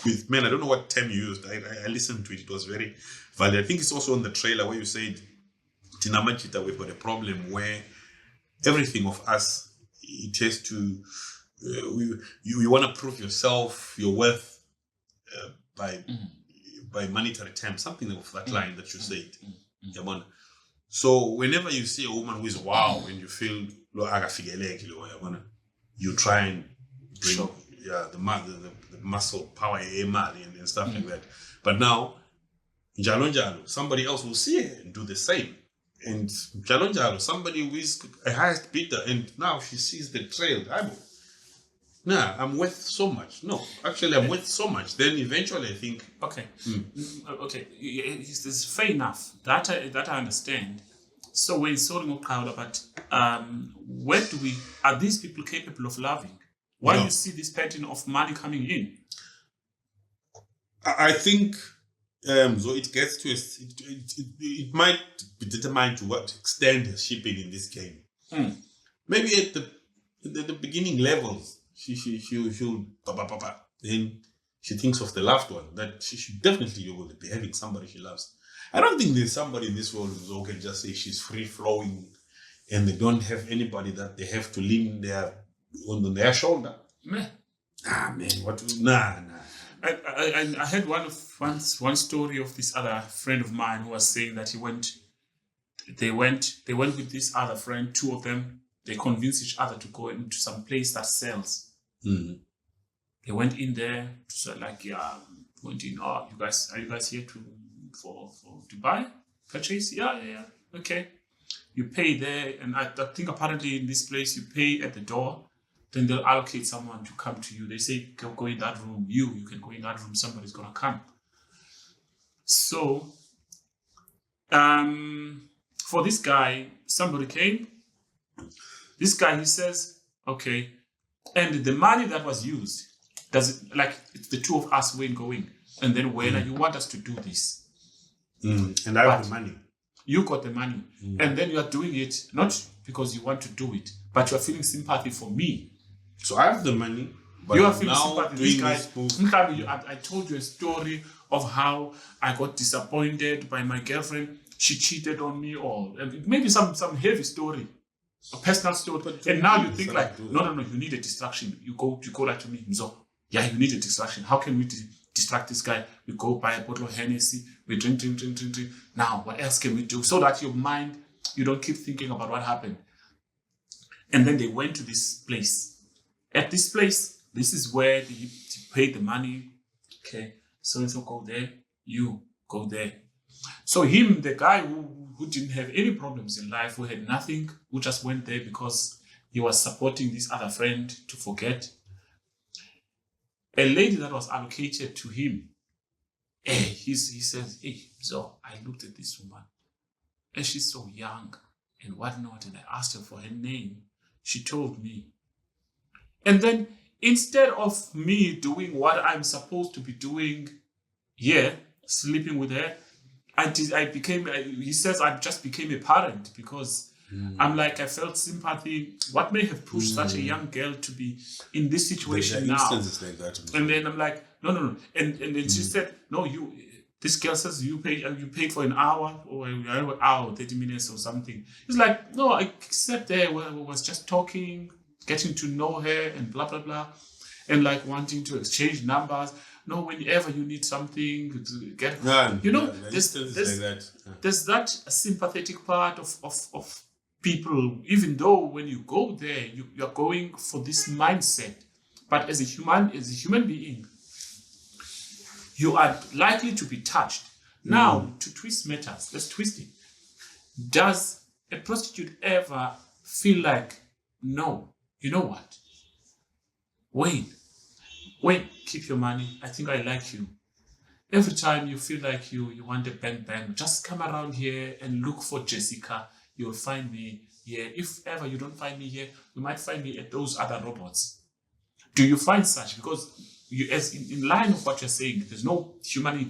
with men, I don't know what term you used. I listened to it. It was very valid. I think it's also on the trailer where you said, Tinamachita, we've got a problem where everything of us, it has to, you want to prove yourself, your worth by monetary terms, something of that line that you said. So whenever you see a woman who is wow and you feel you try and bring the muscle power and stuff like that. But now, Jalo, somebody else will see her and do the same. And Jalo, somebody who is a highest bidder, and now she sees the trail. I'm worth so much. No, actually, I'm worth so much. Then eventually, I think. Okay. Okay. It's fair enough. That I understand. So we're sorting out, but where are these people capable of loving? Why do you see this pattern of money coming in? I think. So it gets to it might be determined to what extent is shipping in this game. Maybe at the beginning levels, she'll then she thinks of the loved one that she should definitely be having somebody she loves. I don't think there's somebody in this world who can just say she's free flowing and they don't have anybody that they have to lean on their shoulder. Man, what? Nah. I heard one story of this other friend of mine who was saying that they went with this other friend, two of them. They convinced each other to go into some place that sells. Mm-hmm. They went in there to say went in. Oh, are you guys here to buy, purchase? Yeah. Okay. You pay there, and I think apparently in this place you pay at the door. Then they'll allocate someone to come to you. They say, go in that room. You can go in that room. Somebody's going to come. So, for this guy, somebody came. This guy, he says, okay, and the money that was used, it's the two of us going. And then when you want us to do this. And I have the money. You got the money. And then you are doing it, not because you want to do it, but you are feeling sympathy for me. So I have the money, but You are feeling now sympathy. doing This guy, this move. I told you a story of how I got disappointed by my girlfriend. She cheated on me, or maybe some heavy story, a personal story. And now you think like, no, you need a distraction. You go like to me, Mzo. Yeah, you need a distraction. How can we distract this guy? We go buy a bottle of Hennessy. We drink. Now, what else can we do? So that your mind, you don't keep thinking about what happened. And then they went to this place. At this place, this is where they paid the money. Okay, so go there, you go there. So him, the guy who didn't have any problems in life, who had nothing, who just went there because he was supporting this other friend to forget. A lady that was allocated to him, he says, hey, so I looked at this woman and she's so young and whatnot, and I asked her for her name. She told me. And then instead of me doing what I'm supposed to be doing here, sleeping with her, he says I just became a parent because I'm like, I felt sympathy. What may have pushed such a young girl to be in this situation now? Like that. And then I'm like, no. And then she said, no, this girl says you paid for an hour or an hour, 30 minutes or something. It's like, no, I sat there where I was just talking, getting to know her and blah, blah, blah. And like wanting to exchange numbers. No, whenever you need something to get, there's that sympathetic part of people, even though when you go there, you're going for this mindset. But as a human being, you are likely to be touched. Now, to twist matters, let's twist it. Does a prostitute ever feel like, no, you know what? Wait, keep your money. I think I like you. Every time you feel like you want a bang, just come around here and look for Jessica. You'll find me here. If ever you don't find me here, you might find me at those other robots. Do you find such? Because as in line of what you're saying, there's no human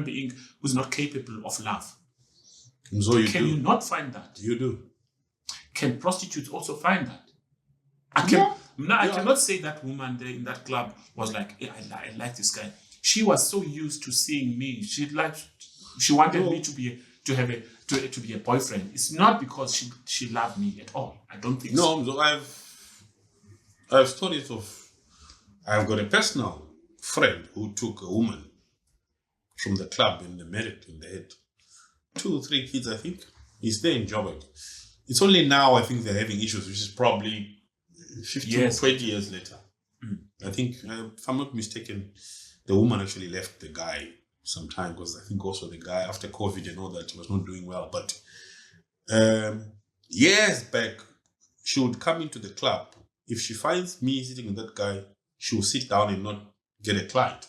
being who's not capable of love. So Can you not find that? You do. Can prostitutes also find that? I cannot say that woman there in that club was like, yeah, I like this guy. She was so used to seeing me. She wanted me to be a boyfriend. It's not because she loved me at all. I don't think so. No, I have stories of. I've got a personal friend who took a woman from the club and they married and they had 2 or 3 kids, I think. He's there in Joburg. It's only now I think they're having issues, which is probably 15, 20 years later. I think, if I'm not mistaken, the woman actually left the guy sometime because I think also the guy after COVID and all that was not doing well. But years back, she would come into the club. If she finds me sitting with that guy, she will sit down and not get a client.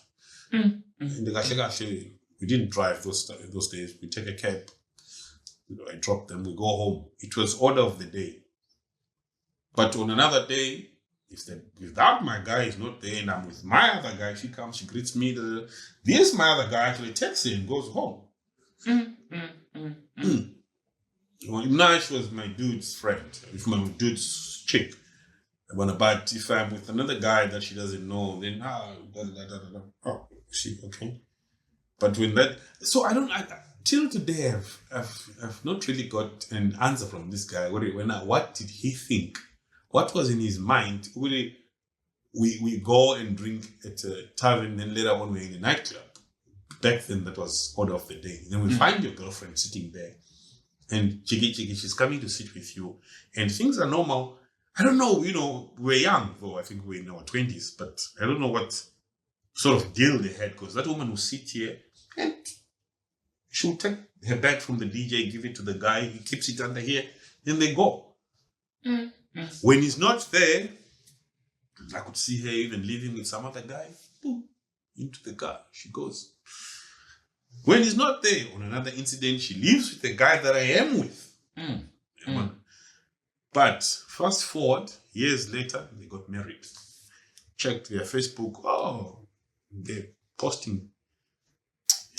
In the Gashagashi, we didn't drive those days. We take a cab. I drop them. We go home. It was order of the day. But on another day, if that my guy is not there and I'm with my other guy, she comes, she greets me. This my other guy actually takes it and goes home. Now she was my dude's friend, if my dude's chick. But if I'm with another guy that she doesn't know, then oh, she okay. But when that, so till today I've not really got an answer from this guy. What did he think? What was in his mind? We go and drink at a tavern, then later on we're in a nightclub. Back then that was order of the day. Then we find your girlfriend sitting there, and Chiki, she's coming to sit with you, and things are normal. I don't know, we're young, though I think we're in our 20s, but I don't know what sort of deal they had, because that woman will sit here and she'll take her bag from the DJ, give it to the guy, he keeps it under here, then they go. When he's not there, I could see her even leaving with some other guy, boom, into the car, she goes. When he's not there, on another incident, she leaves with the guy that I am with. But fast forward, years later, they got married. Checked their Facebook. Oh, they're posting.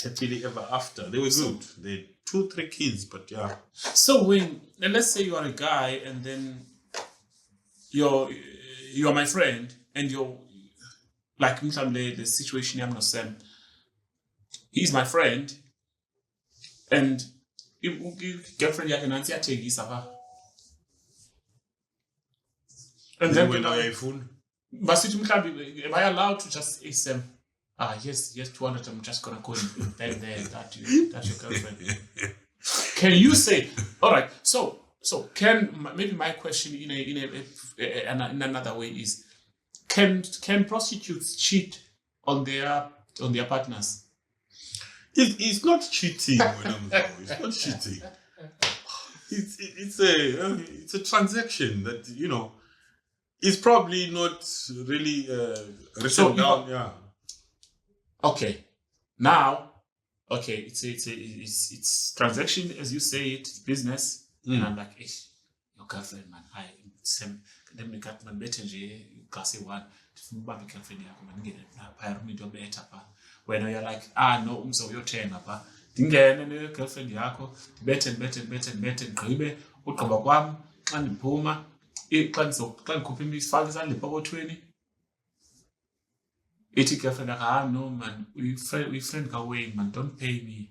happily ever after. They were good. They had 2-3 kids, but yeah. So and let's say you are a guy, and then you're my friend, and you're like the situation I'm not saying. He's my friend, and girlfriend yakhe nansi iyathengisa pha. And then when I phone. Basithi mhlambi, am I allowed to just say Sam? Yes, 200. I'm just gonna call you back there. That's your girlfriend. Can you say, all right? So can maybe my question in another way is, can prostitutes cheat on their partners? It's not cheating. It's not cheating. It's a transaction that it's probably not really written down. Yeah. Okay. Now, it's transaction as you say it, it's business, and I'm like, your girlfriend, man. Sam. Then we got my better class 1. Ufuna girlfriend yakho maningene lapha room into better pa. When you're like, no, umzo uyothenga pa. Dingene ne girlfriend yakho, bete ngqibe ugqiba kwami xa ndiphuma xa ndikhupha imifaka isandla epokothweni. Ithi girlfriend yakho, no man, we-friend kaWayne, man, don't pay me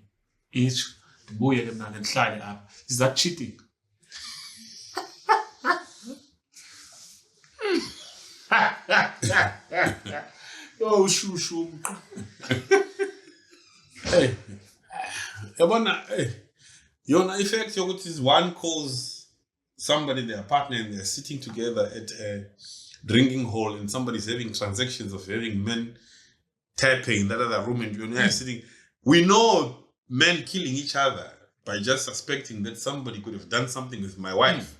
each. Ndibuye ke mna ndihlale apha. Is that cheating? Oh, shushu. Hey, yona effect yokuthi is one calls somebody their partner and they're sitting together at a drinking hall and somebody's having transactions of having men tapping in that other room and you're sitting. We know men killing each other by just suspecting that somebody could have done something with my wife.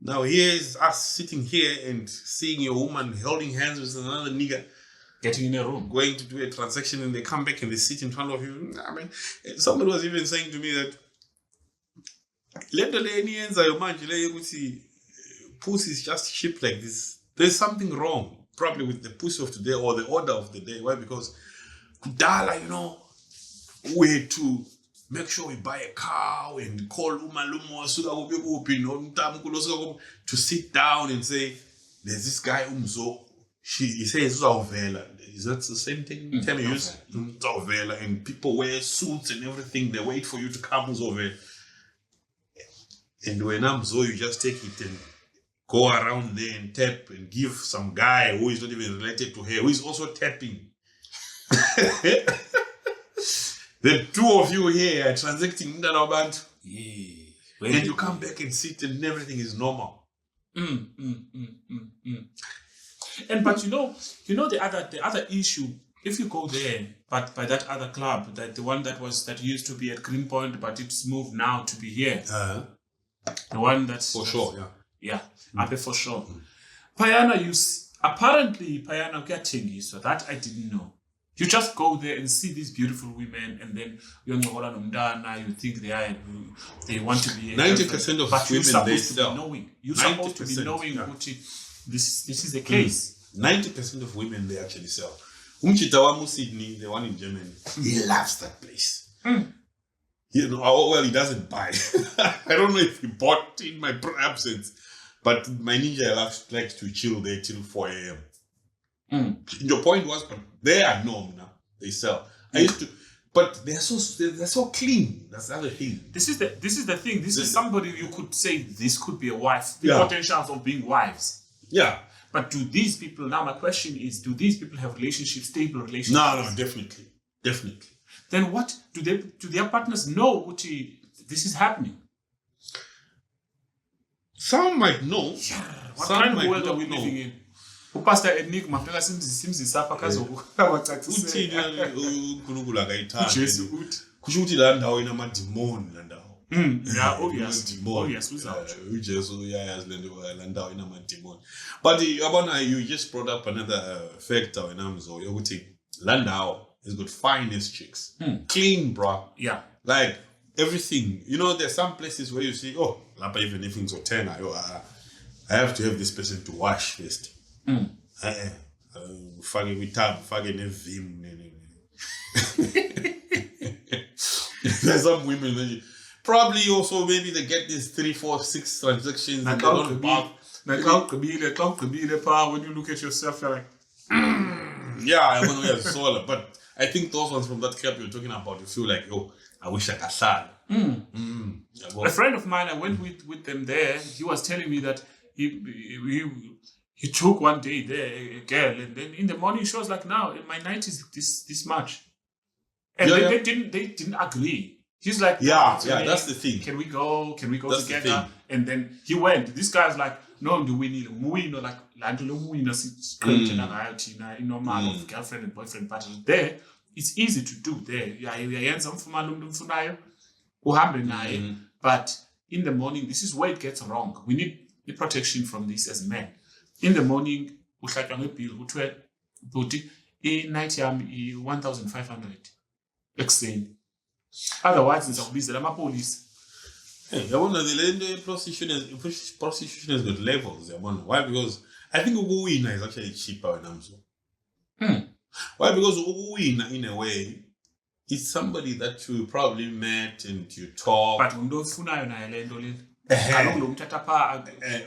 Now here's us sitting here and seeing your woman holding hands with another nigga, getting in a room, going to do a transaction, and they come back and they sit in front of you. I mean, somebody was even saying to me that pussy is just shaped like this. There's something wrong, probably with the pussy of today or the order of the day. Why? Because kudala, we had to make sure we buy a cow and call umalumo to sit down and say, there's this guy umzo. He says uzawuvela. Is that the same thing? Tell me, use uzawuvela, and people wear suits and everything. They wait for you to come uzawuvela. And when Amzo, you just take it and go around there and tap and give some guy who is not even related to her, who is also tapping. The two of you here are transacting and you come back and sit and everything is normal. And but the other issue, if you go there, but by that other club, that the one that used to be at Greenpoint, but it's moved now to be here. The one that's for sure, yeah, Ape for sure. Payana, apparently getting so that I didn't know. You just go there and see these beautiful women, and then you think they want to be 90% of but women they sell. You're supposed to be knowing this is the case. 90% of women they actually sell. Umchitawamu Sydney, the one in Germany, he loves that place. Well, he doesn't buy. I don't know if he bought in my absence, but my ninja likes to chill there till 4 a.m. Your point was, but they are known now. They sell. I used to, but they're so clean. That's the other thing. This is the thing. This is somebody you could say this could be a wife. The potentials of being wives. Yeah. But do these people, now my question is, do these people have relationships, stable relationships? No, definitely. Then what do their partners know what this is happening? Some might know. Yeah. What kind of world are we living in? Pastor Enigma phela simzisa apha kazokucacisela uNkulunkulu akayithanda uJesu uthi kusho ukuthi la ndawo inamadimoni la ndawo yeah obvious uJesu uyayazi la ndawo inamadimoni. But yabona, you just brought up another factor wenamzo yokuthi la ndawo has got finest chicks, clean bro, yeah, like everything. There's some places where you see, oh lapha even if it's hotel, I have to have this person to wash first. Fake with tab, fake ne vim. There's some women, probably also maybe they get these 3, 4, 6 transactions and they don't buy. When you look at yourself, you're like, Yeah, I want to wear solar, but I think those ones from that camp you're talking about, you feel like, oh, I wish I could sell. A friend of mine, I went with them there. He was telling me that he took one day there a girl, and then in the morning she was like, "Now my night is this much," and they didn't agree. He's like, that's the thing. Can we go That's together? And then he went. This guy's like, no, do we need a win or like normal of girlfriend and boyfriend party? There, it's easy to do there. But in the morning, this is where it gets wrong. We need the protection from this as men. In the morning, night yam 1,500 extend. Otherwise, it's obvious police. Hey, I wonder the prostitution has got levels. I wonder why, because I think Uguina is actually cheaper in Amazon. Why? Because Uguina, in a way, is somebody that you probably met and you talk. But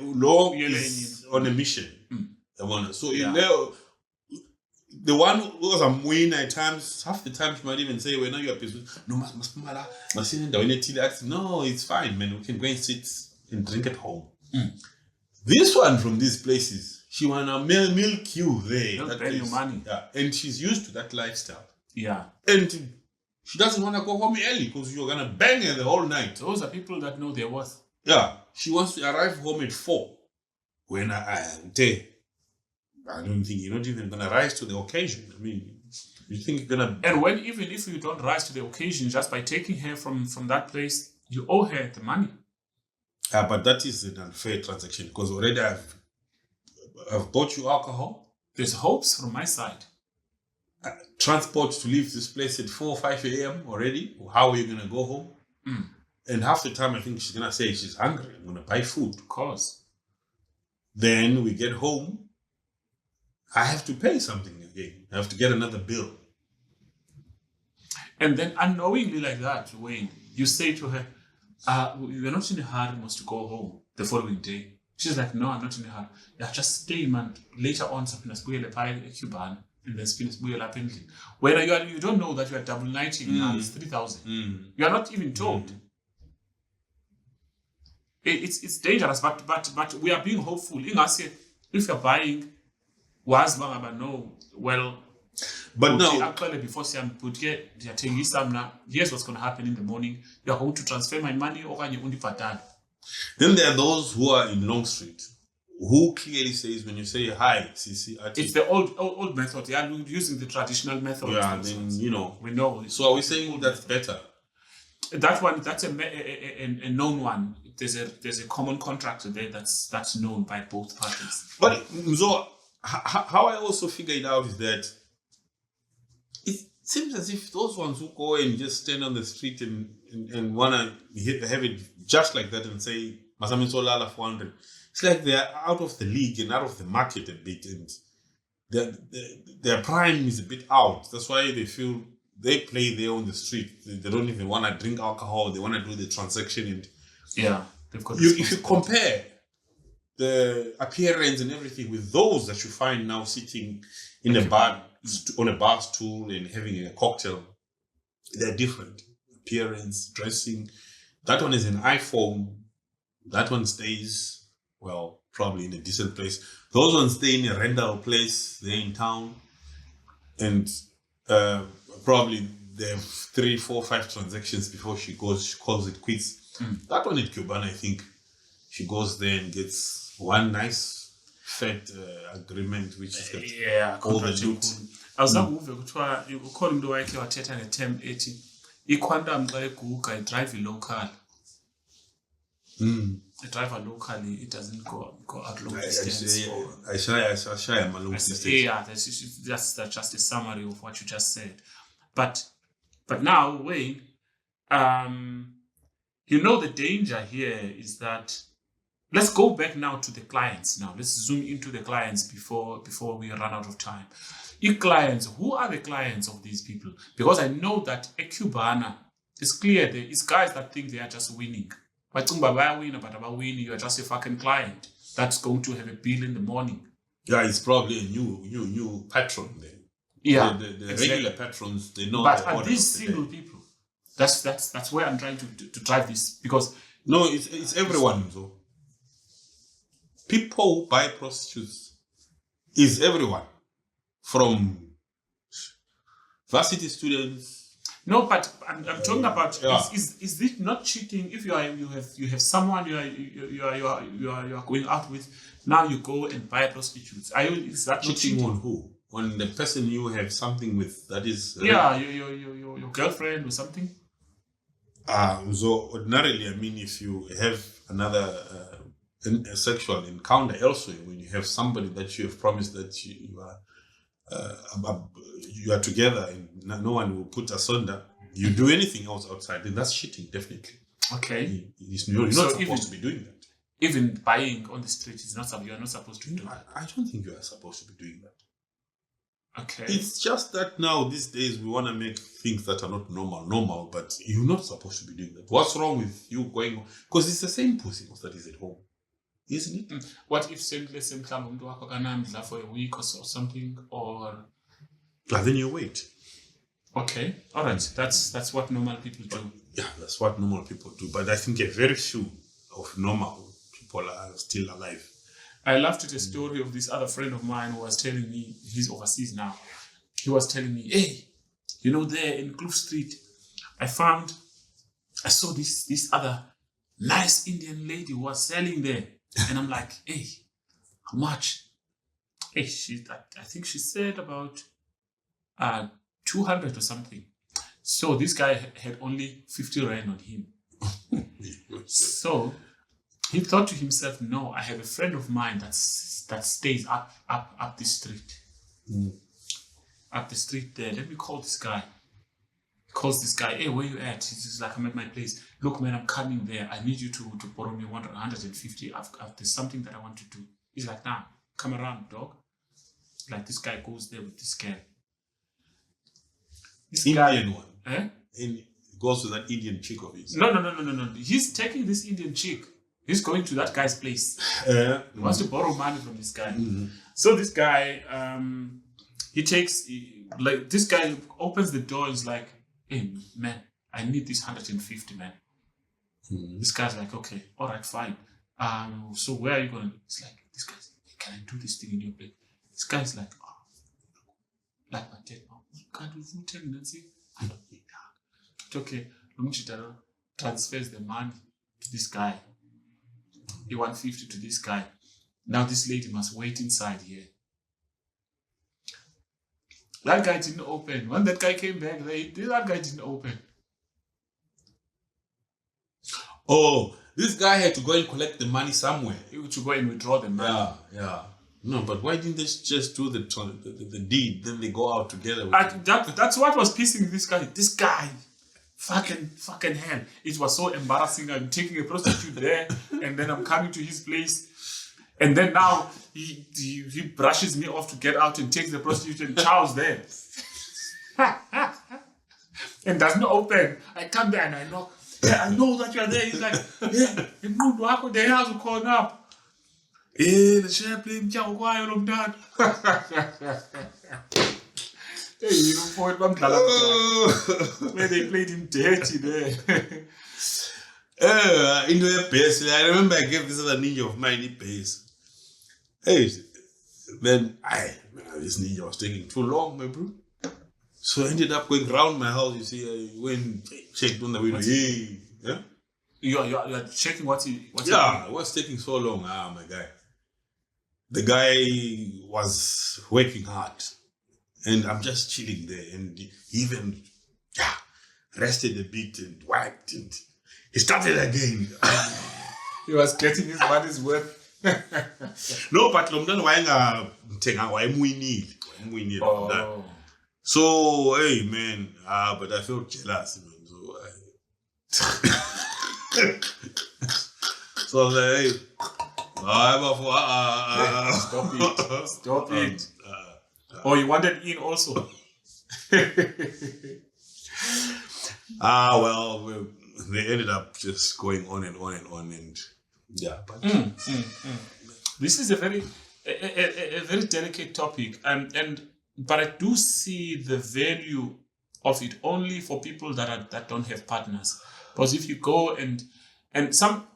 Law is on a mission. I wonder. So the one who was a winner at times, half the time she might even say, well, now you are pissed. No, no, it's fine, man. We can go and sit and drink at home. This one from these places, she wanna milk you there. Don't pay you money. Yeah. And she's used to that lifestyle. Yeah. And she doesn't want to go home early because you're gonna bang her the whole night. Those are people that know their worth. Yeah. She wants to arrive home at 4. When I don't think you're not even gonna rise to the occasion. I mean, you think you're gonna. And even if you don't rise to the occasion, just by taking her from that place, you owe her the money. But that is an unfair transaction because already I've bought you alcohol. There's hopes from my side. Transport to leave this place at 4 or 5 a.m. already. How are you gonna go home? And half the time I think she's gonna say she's hungry. I'm gonna buy food. Of course. Then we get home. I have to pay something again. I have to get another bill. And then unknowingly like that, Wayne, you say to her, we're not in a hurry, must to go home the following day. She's like, no, I'm not in a hurry. Yeah, just stay, man. Later on, Cuban, and then spin up in. When you don't know that you are double nighting now, it's 3,000. You are not even told. It's dangerous, but we are being hopeful. If you're buying, but now before here's what's going to happen in the morning. You are going to transfer my money or then there are those who are in Long Street who clearly says when you say hi, CC, it's the old method. They are using the traditional method. Yeah, then we know. So are we saying that's better? That one, that's a known one. There's a common contract there that's known by both parties. But so how I also figure it out is that it seems as if those ones who go and just stand on the street and wanna have it just like that and say Masami Solala 400, it's like they're out of the league and out of the market a bit, and their prime is a bit out. That's why they feel they play there on the street. They don't even want to drink alcohol. They want to do the transaction, and they've got if you compare the appearance and everything with those that you find now sitting in a bar on a bar stool and having a cocktail, they're different. Appearance, dressing. That one is an iPhone. That one stays, well, probably in a decent place. Those ones stay in a rental place. They're in town. And probably they have 3, 4, 5 transactions before she calls it quits. That one at Cuban, I think she goes there and gets one nice fed agreement, which is all the loot. Awuzakuve kuthiwa ukhona umuntu owayekhe wathetha ngeterm ethi iquantum xa iguga idrive local. A driver locally, it doesn't go out long distance. I share my long distance. Yeah, that's just a summary of what you just said. But now, Wayne, the danger here is that, let's go back now to the clients. Now let's zoom into the clients before we run out of time. Who are the clients of these people? Because I know that a Cubana It's clear there. It's guys that think they are just winning. But winning, you are just a fucking client that's going to have a bill in the morning. Yeah, it's probably a new patron there. Yeah, the exactly. regular patrons, they know. But the are order these of the single day. people? That's where I'm trying to drive this, because No, it's everyone though. People who buy prostitutes is everyone, from varsity students. no. But I'm talking about yeah. is it not cheating if you have someone you are going out with, now you go and buy prostitutes? Is that not Cheating cheating? on who? On the person you have something with, that is. Yeah, your girlfriend or something. So ordinarily, I mean, if you have another a sexual encounter elsewhere, when you have somebody that you have promised that you are together and no one will put asunder, you do anything else outside, then that's cheating, definitely. Okay. You're not supposed to be doing that. Even buying on the street is not something you are not supposed to do. I don't think you are supposed to be doing that. Okay. It's just that now, these days, we want to make things that are not normal, but you're not supposed to be doing that. What's wrong with you going? Because it's the same pussy that is at home, isn't it? What if for a week or so, something, or? And then you wait. Okay, all right. That's what normal people do. Yeah, that's what normal people do. But I think a very few of normal people are still alive. I laughed at a story of this other friend of mine who was telling me, he's overseas now. He was telling me, hey, there in Kloof Street, I saw this other nice Indian lady who was selling there. And I'm like, hey, how much? Hey, I think she said about 200 or something. So this guy had only 50 rand on him. So he thought to himself, no, I have a friend of mine that stays up the street. Up the street there. Let me call this guy. He calls this guy, hey, where you at? He's like, I'm at my place. Look, man, I'm coming there. I need you to borrow me 150. There's something that I want to do. He's like, nah, come around, dog. Like, this guy goes there with this girl. This Indian one. Eh? And goes to that Indian chick of his. No. He's taking this Indian chick. He's going to that guy's place. He wants to borrow money from this guy. Mm-hmm. So this guy, this guy opens the door and is like, hey, man, I need this 150, man. Mm-hmm. This guy's like, okay, all right, fine. So where are you going? It's like, this guy's, hey, can I do this thing in your place? This guy's like, oh, like my dad, can't you tell me, Nancy? I don't need that. It's okay. Lumchitaro transfers the money to this guy. He 150 to this guy. Now this lady must wait inside here. That guy didn't open. When that guy came back, that guy didn't open. Oh, this guy had to go and collect the money somewhere. He had to go and withdraw the money. Yeah. No, but why didn't they just do the deed? Then they go out together. That's what was pissing this guy. This guy, fucking hell! It was so embarrassing. I'm taking a prostitute there, and then I'm coming to his place, and then now he brushes me off to get out and takes the prostitute and chows there, and doesn't open. I come there and I knock. Yeah, I know that you are there. He's like, yeah, the house will call up. Hey, the share playing dad. Hey, for it, where they played him dirty there. Into a base. I remember I gave this other ninja of mine a base. Hey, then this ninja was taking too long, my bro. So I ended up going round my house. You see, I went checked on the window. Hey, yeah. You're checking what's it was taking so long. My guy. The guy was working hard, and I'm just chilling there. And he even rested a bit and wiped, and he started again. He was getting his money's worth. No, but Lomdan winning. Oh. So hey man, but I felt jealous, man. So I was like, hey. Stop it. Oh, you wanted in also. They ended up just going on and on and on, and yeah. But This is a very delicate topic, but I do see the value of it only for people that don't have partners. Because if you go and some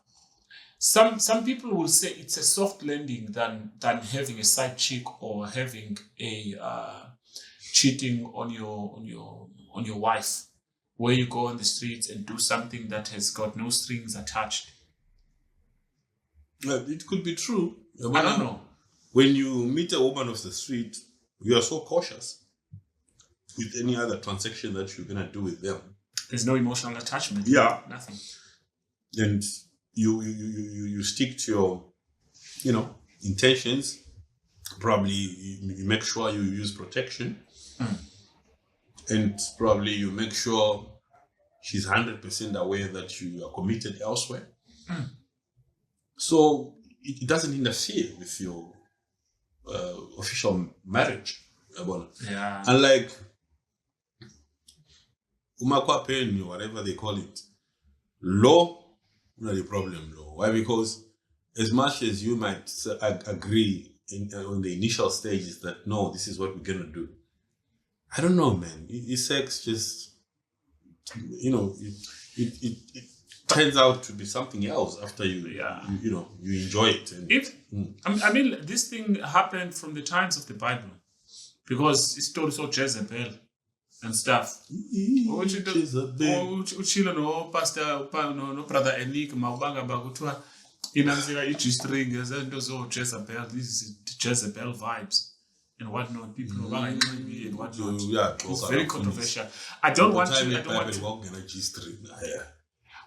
people will say it's a soft landing than having a side chick or having a cheating on your wife, where you go on the streets and do something that has got no strings attached. it could be true. I don't know. When you meet a woman off the street, you are so cautious with any other transaction that you're gonna do with them. There's no emotional attachment. Yeah. Nothing. And you stick to your intentions. Probably you make sure you use protection, and probably you make sure she's 100% aware that you are committed elsewhere. So it doesn't interfere with your official marriage. Yeah. Unlike umakwapen, whatever they call it, law, not a problem law. Why? Because as much as you might agree on the initial stages that no, this is what we're gonna do, I don't know, man. Sex just, it turns out to be something else after you enjoy it. And, I mean, this thing happened from the times of the Bible, because it's told so Jezebel and stuff. Uchilo no pastor no brother Enigma ubanga bakuthiwa inanzika i-G-string ezento zo Jezebel, this is Jezebel vibes and whatnot. People know and whatnot. It's very controversial. I don't want to.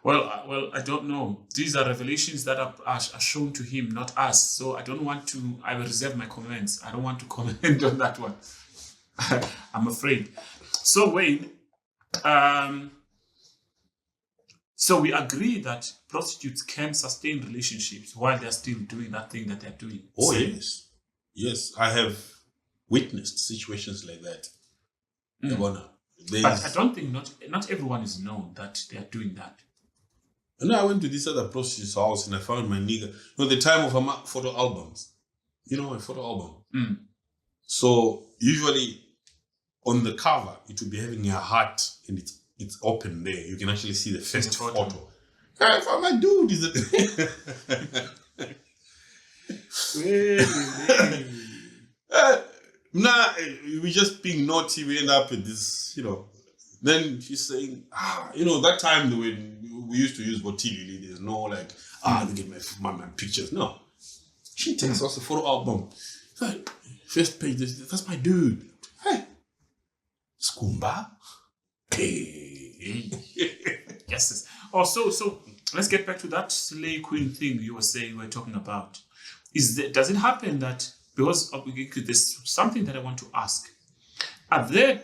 Well, I don't know. These are revelations that are shown to him, not us. So I don't want to. I will reserve my comments. I don't want to comment on that one. I'm afraid. So Wayne, so we agree that prostitutes can sustain relationships while they're still doing that thing that they're doing. Oh, yes. I have witnessed situations like that. But I don't think not everyone is known that they are doing that. And I went to this other prostitute's house and I found my nigga. The time of photo albums. A photo album. So usually on the cover, it will be having a heart and it's open there. You can actually see the first photo. I found my dude. We just being naughty. We end up with this, Then she's saying, that time when we used to use Botili, there's no look at my pictures. No. She takes us a photo album. First page, that's my dude. Hey. Skumba. Hey. Yes. Oh, so let's get back to that slay queen thing you were talking about. Does it happen that, because there's something that I want to ask. Are there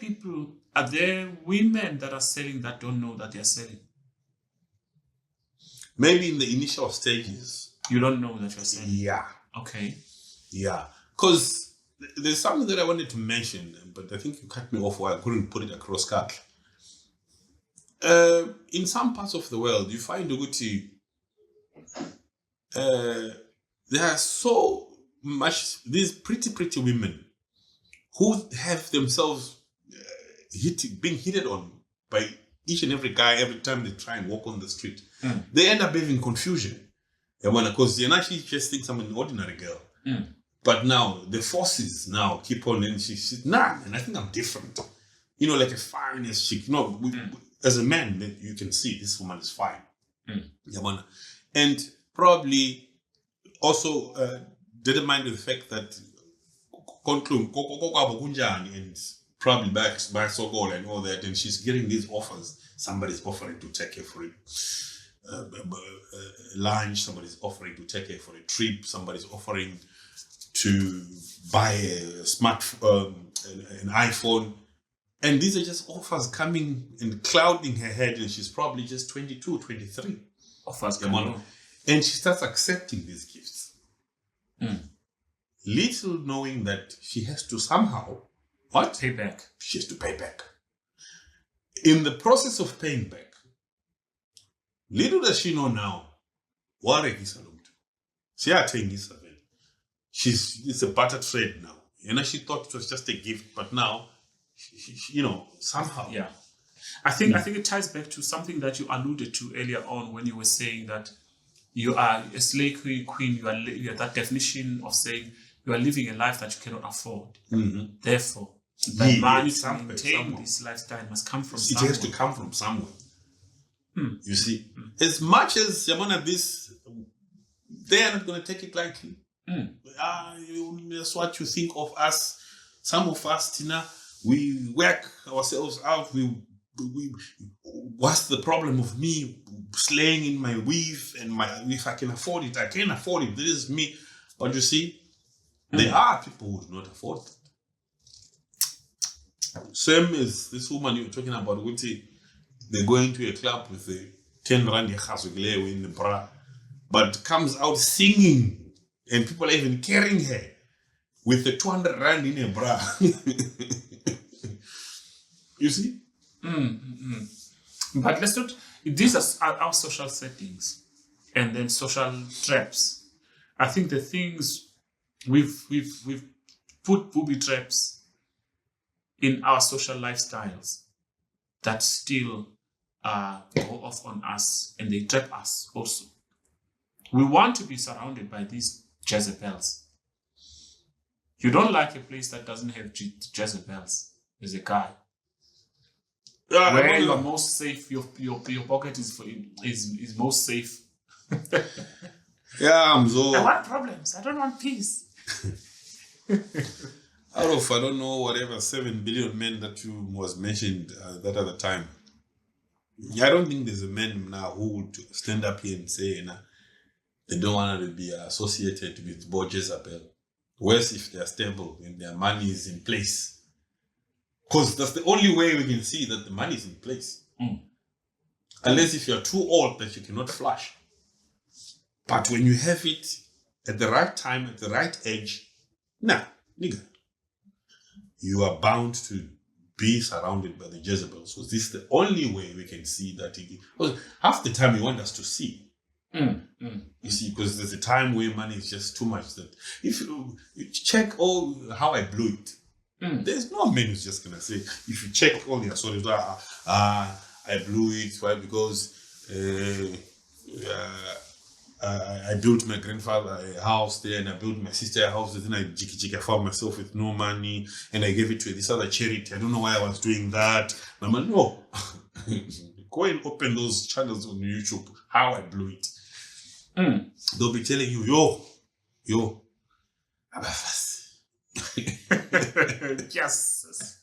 women that are selling that don't know that they're selling? Maybe in the initial stages. You don't know that you're selling? Yeah. Okay. Yeah. Because there's something that I wanted to mention, but I think you cut me off while I couldn't put it across cut. In some parts of the world, you find Uguti, there are so much, these pretty women who have themselves being hit on by each and every guy every time they try and walk on the street. They end up having confusion. Because they're not just think I'm an ordinary girl. But now the forces now keep on, and she's and I think I'm different. Like a finest chick. As a man, you can see this woman is fine. And probably also didn't mind the fact that and probably by Sogol and all that, and she's getting these offers. Somebody's offering to take her for lunch, somebody's offering to take her for a trip, somebody's offering to buy a an iPhone. And these are just offers coming and clouding her head, and she's probably just 22, 23. Offers coming. And she starts accepting these gifts. Little knowing that she has to somehow, pay back. She has to pay back. in the process of paying back, little does she know now, warekisa lo mntu. Siyathengisa vele. It's a barter trade now. And she thought it was just a gift, but now, she, somehow. Yeah. I think it ties back to something that you alluded to earlier on when you were saying that you are a slave queen. You are that definition of saying you are living a life that you cannot afford. Mm-hmm. Therefore, the money to somewhere, maintain somewhere. this lifestyle must come from It somewhere. has to come from somewhere. You see, as much as Yamana this, they are not going to take it lightly. That's what you think of us. Some of us, Tina, we work ourselves out. We what's the problem of me slaying in my weave and if I can afford it, I can afford it. This is me. But you see, there are people who do not afford it. Same as this woman you were talking about, they're going to a club with a 10 rand in the bra, but comes out singing, and people are even carrying her with the 200 rand in a bra. You see? But let's not. These are our social settings, and then social traps. I think the things we've put booby traps in our social lifestyles that still go off on us, and they trap us also. We want to be surrounded by these Jezebels. You don't like a place that doesn't have Jezebels as a guy. Where you are most safe, your pocket is most safe. Yeah, I'm so. I want problems. I don't want peace. Out of, I don't know, whatever, 7 billion men that was mentioned that at the time, I don't think there's a man now who would stand up here and say, they don't want to be associated with Jezebel. Worse if they're stable and their money is in place. Because that's the only way we can see that the money is in place. Unless if you're too old that you cannot flush. But when you have it at the right time, at the right age, nigga, you are bound to be surrounded by the Jezebels. So this is the only way we can see that. Half the time you want us to see. You see, because there's a time where money is just too much. That if you check how I blew it, there's no man who's just gonna say. If you check all your stories, I blew it. Why? Because I built my grandfather a house there, and I built my sister a house. Then I found myself with no money, and I gave it to this other charity. I don't know why I was doing that. And I'm like, no, go and open those channels on YouTube. How I blew it. They'll be telling you, yo, Yes.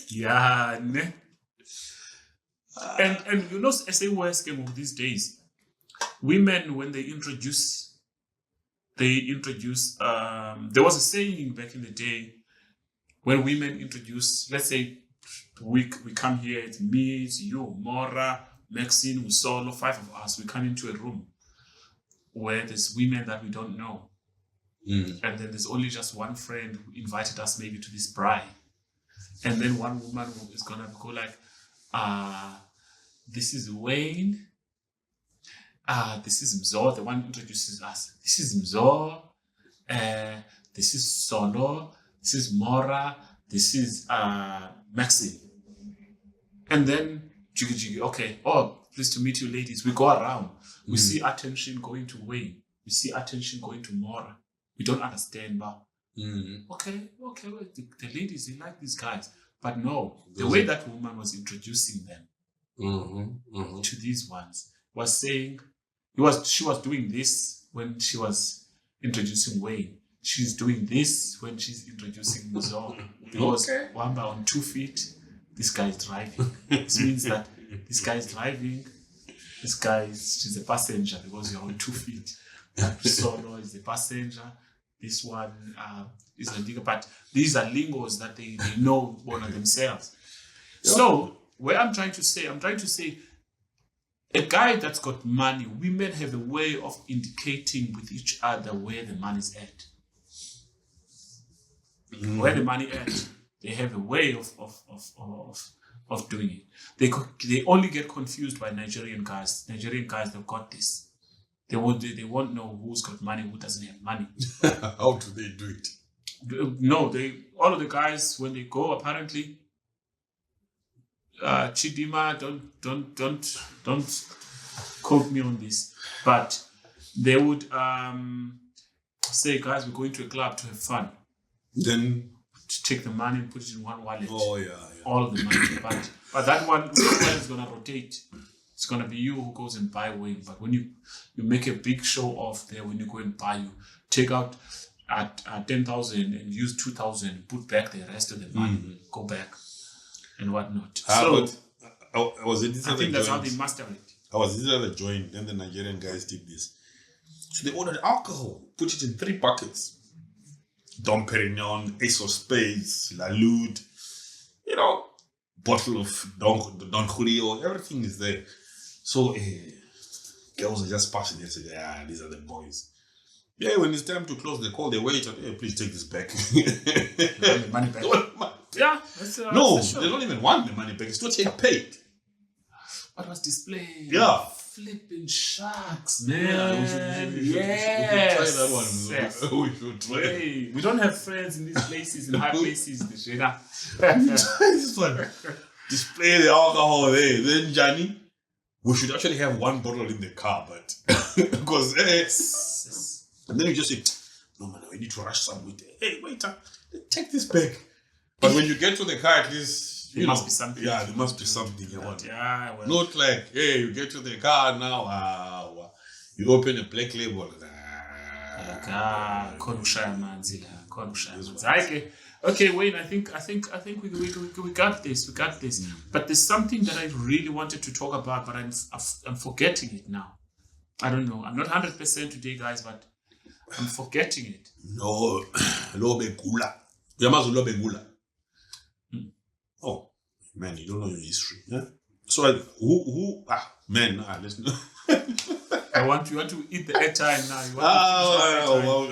Yeah. And you know, as a worst game of these days, women, when they introduce there was a saying back in the day when women introduce, let's say we come here, it's me, it's you, Mora, Maxine, Usolo, 5 of us, we come into a room where there's women that we don't know. And then there's only just one friend who invited us maybe to this bride. And then one woman is going to go like, this is Wayne. This is Mzo, the one who introduces us. This is Mzo. This is Solo. This is Mora. This is Maxine. And then, Jiggy, okay. Oh, pleased to meet you, ladies. We go around. We see attention going to Wayne. We see attention going to Mora. We don't understand, but okay, well, the ladies, they like these guys. But no, the way that woman was introducing them to these ones was saying, she was doing this when she was introducing Wayne. She's doing this when she's introducing Muzo. Because Wamba on 2 feet, this guy is driving. This means that this guy is driving, she's a passenger because you're on 2 feet. Solo is the passenger. This one is a digger. But these are lingos that they know one of themselves. Yep. So, where I'm trying to say, a guy that's got money, women have a way of indicating with each other where the money's at. Where the money at, they have a way of of doing it. They only get confused by Nigerian guys. Nigerian guys, they've got this. They won't know who's got money, who doesn't have money. How do they do it? No, all of the guys when they go apparently. Chidima, don't quote me on this, but they would say, guys, we're going to a club to have fun. Then to take the money and put it in one wallet. Oh yeah. All of the money, but that one is gonna rotate. It's gonna be you who goes and buy wing. But when you make a big show off there, when you go and buy, you take out at 10,000 and use 2,000, put back the rest of the money, go back and whatnot. So I was in this I other think that's how joint. they master it. I was in this other joint, then the Nigerian guys did this. So they ordered alcohol, put it in 3 buckets. Dom Perignon, Ace of Spades, La Lude, bottle of Don Julio, everything is there. So girls are just passing there, say, these are the boys. Yeah, when it's time to close, they call the waiter, hey, please take this back. The money back. Yeah, no, they don't even want the money back. It's not yet paid. What was displayed? Yeah. Flipping sharks, Yeah, man. we should try that one. Yes. We should try. Hey, we don't have friends in these places, in high places. This one. Display the alcohol there. Then, Johnny, we should actually have 1 bottle in the car, but because and then you just say, no man, we need to rush some with it. Hey, waiter, take this back. But when you get to the car, at least there must be something. Yeah, there must be something you want. Yeah, well. Not like, hey, you get to the car now, you open a black label. Okay, Wayne, I think we got this. We got this. But there's something that I really wanted to talk about, but I'm forgetting it now. I don't know. I'm not 100% today, guys, but I'm forgetting it. No, lobe gula. Yamazu lobe gula. Oh, man, you don't know your history. Yeah? So, listen. You want to eat the airtime now.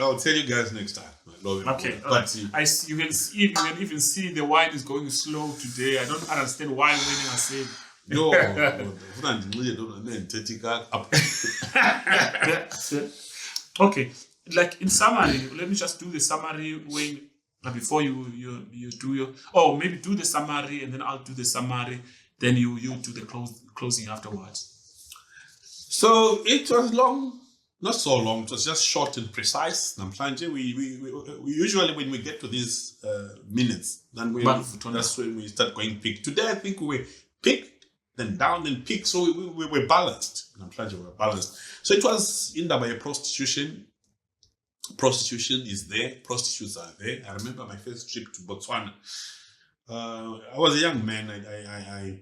I'll tell you guys next time. Okay, but you can even see the wine is going slow today. I don't understand why Winnie was saying. No, okay, like in summary, let me just do the summary Wayne before you do your. Oh, maybe do the summary and then I'll do the summary. Then you do the closing afterwards. So it was long, not so long. It was just short and precise. We usually when we get to these minutes, that's when we start going peak. Today I think we peak, then down, then peak. So we were balanced. We were balanced. So it was in the way prostitution. Prostitution is there. Prostitutes are there. I remember my first trip to Botswana. I was a young man. I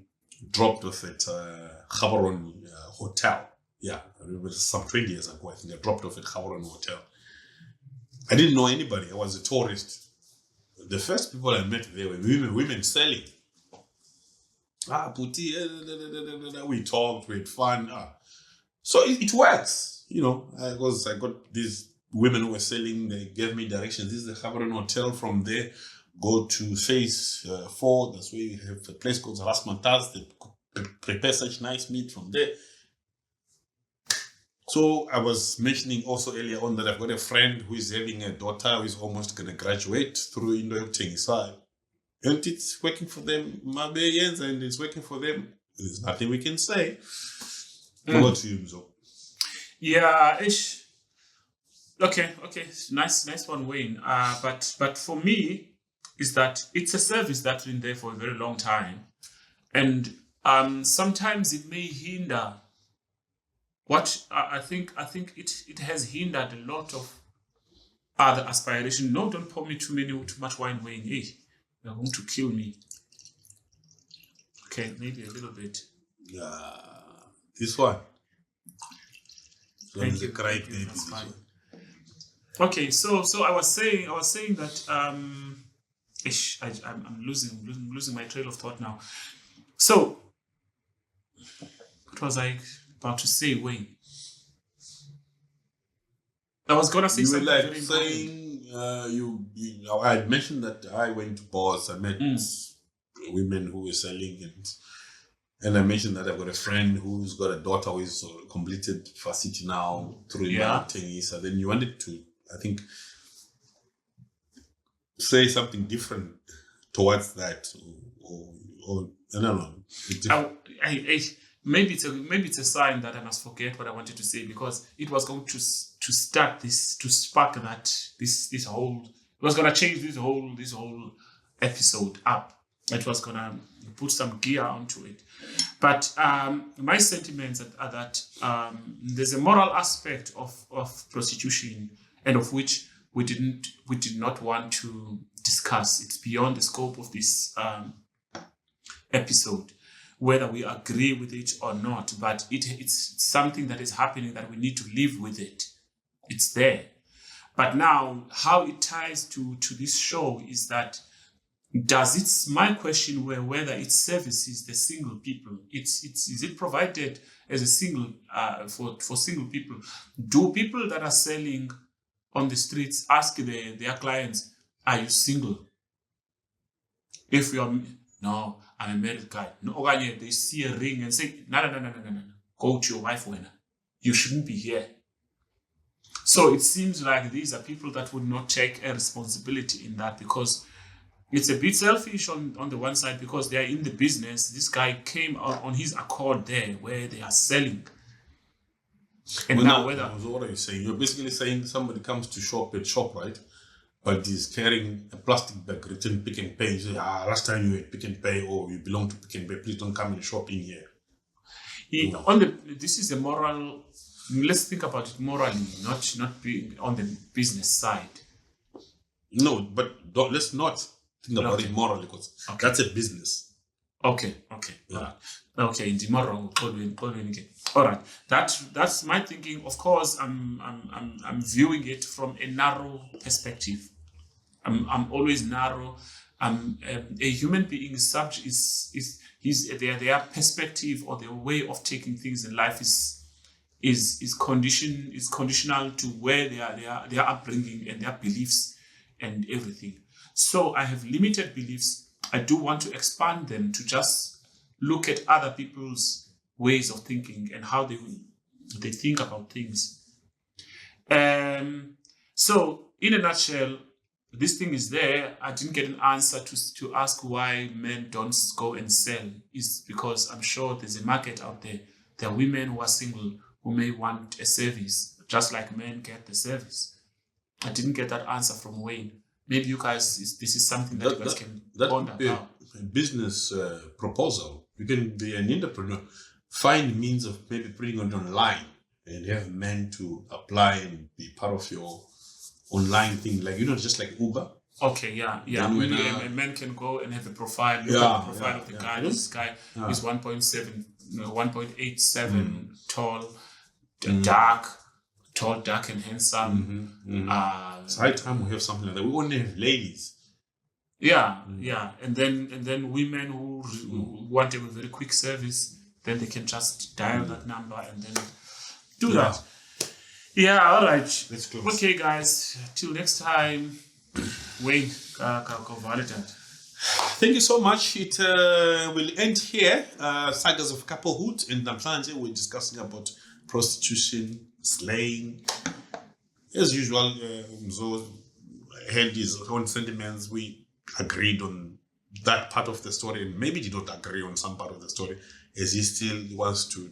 dropped off at Gaborone Hotel. Yeah, it was some 20 years ago. I think I dropped off at Gaborone Hotel. I didn't know anybody. I was a tourist. The first people I met there were women selling. We talked, we had fun. So it works, I got these women who were selling. They gave me directions. This is the Gaborone Hotel. From there, go to phase 4. That's where you have a place called Rasmantas. They prepare such nice meat from there. So I was mentioning also earlier on that I've got a friend who is having a daughter who is almost going to graduate through Indo-Opting. So and it's working for them, and it's working for them. There's nothing we can say. Over to you, Mzo. Yeah, ish. Okay. Nice one, Wayne. But for me, is that it's a service that's been there for a very long time, and sometimes it may hinder. What I think it has hindered a lot of other aspiration. No, don't pour me too much wine, Wayne. Hey, you're going to kill me. Okay, maybe a little bit. Yeah, this one. Thank you. That's fine. Okay, so I was saying that I'm losing my trail of thought now. So what was I about to say, Wayne? I was gonna say something very important. I had mentioned that I went to bars. I met women who were selling, and I mentioned that I've got a friend who's got a daughter who is completed varsity now through marketing. So then you wanted to, I think, say something different towards that, or I don't know. Maybe it's a sign that I must forget what I wanted to say, because it was going to start this, to spark that this whole, it was gonna change this whole episode up. It was gonna put some gear onto it. But my sentiments are that there's a moral aspect of prostitution, and of which we did not want to discuss. It's beyond the scope of this episode, whether we agree with it or not. But it's something that is happening, that we need to live with it. It's there. But now, how it ties to this show is that, my question were whether it services the single people. Is it provided as a single for single people? Do people that are selling on the streets ask their clients, "Are you single?" If you're, "No, I'm a married guy." No, they see a ring and say, no. Go to your wife, winner. You shouldn't be here. So it seems like these are people that would not take a responsibility in that, because it's a bit selfish on the one side, because they are in the business. This guy came out on his accord there where they are selling. And so what are you saying? You're basically saying somebody comes to shop, right? But he's carrying a plastic bag written Pick and Pay. You say, last time you were at Pick and Pay, or you belong to Pick and Pay, please don't come and shop in here. This is a moral. Let's think about it morally, not being on the business side. No, but let's not think about it morally, because that's a business. Okay. Yeah. Okay, in the moral, all right. That's my thinking. Of course, I'm viewing it from a narrow perspective. I'm always narrow. A human being is their perspective, or their way of taking things in life is conditional to where their upbringing and their beliefs and everything. So I have limited beliefs. I do want to expand them to just look at other people's ways of thinking and how they think about things. So in a nutshell, this thing is there. I didn't get an answer to ask why men don't go and sell. Is because I'm sure there's a market out there. There are women who are single who may want a service, just like men get the service. I didn't get that answer from Wayne. Maybe you guys, this is something that you guys can ponder about. A business proposal. You can be an entrepreneur. Find means of maybe putting it online, and have men to apply and be part of your online thing, like just like Uber. Okay, yeah. A man can go and have a profile. Look at the profile of the guy. This guy is 1.87 tall, dark, and handsome. It's high time we have something like that. We only have ladies. And then women who want a very quick service, then they can just dial that number and then do that. Yeah, all right. Let's close. Okay, guys. Till next time. Wayne, thank you so much. It will end here. Sagas of couplehood, and Namhlanje we're discussing about prostitution, slaying. As usual, Mzo had his own sentiments. We agreed on that part of the story, and maybe did not agree on some part of the story, as he still wants to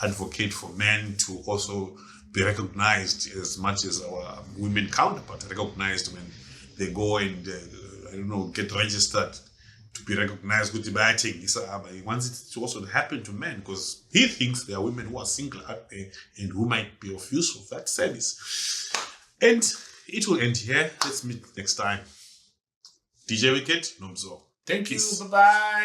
advocate for men to also be recognized as much as our women counterpart recognized when they go and get registered to be recognized with the batting. He wants it to also happen to men, because he thinks there are women who are single out there and who might be of use of that service. And it will end here. Let's meet next time. DJ Wicked, Nomzo. Thank you. Bye-bye.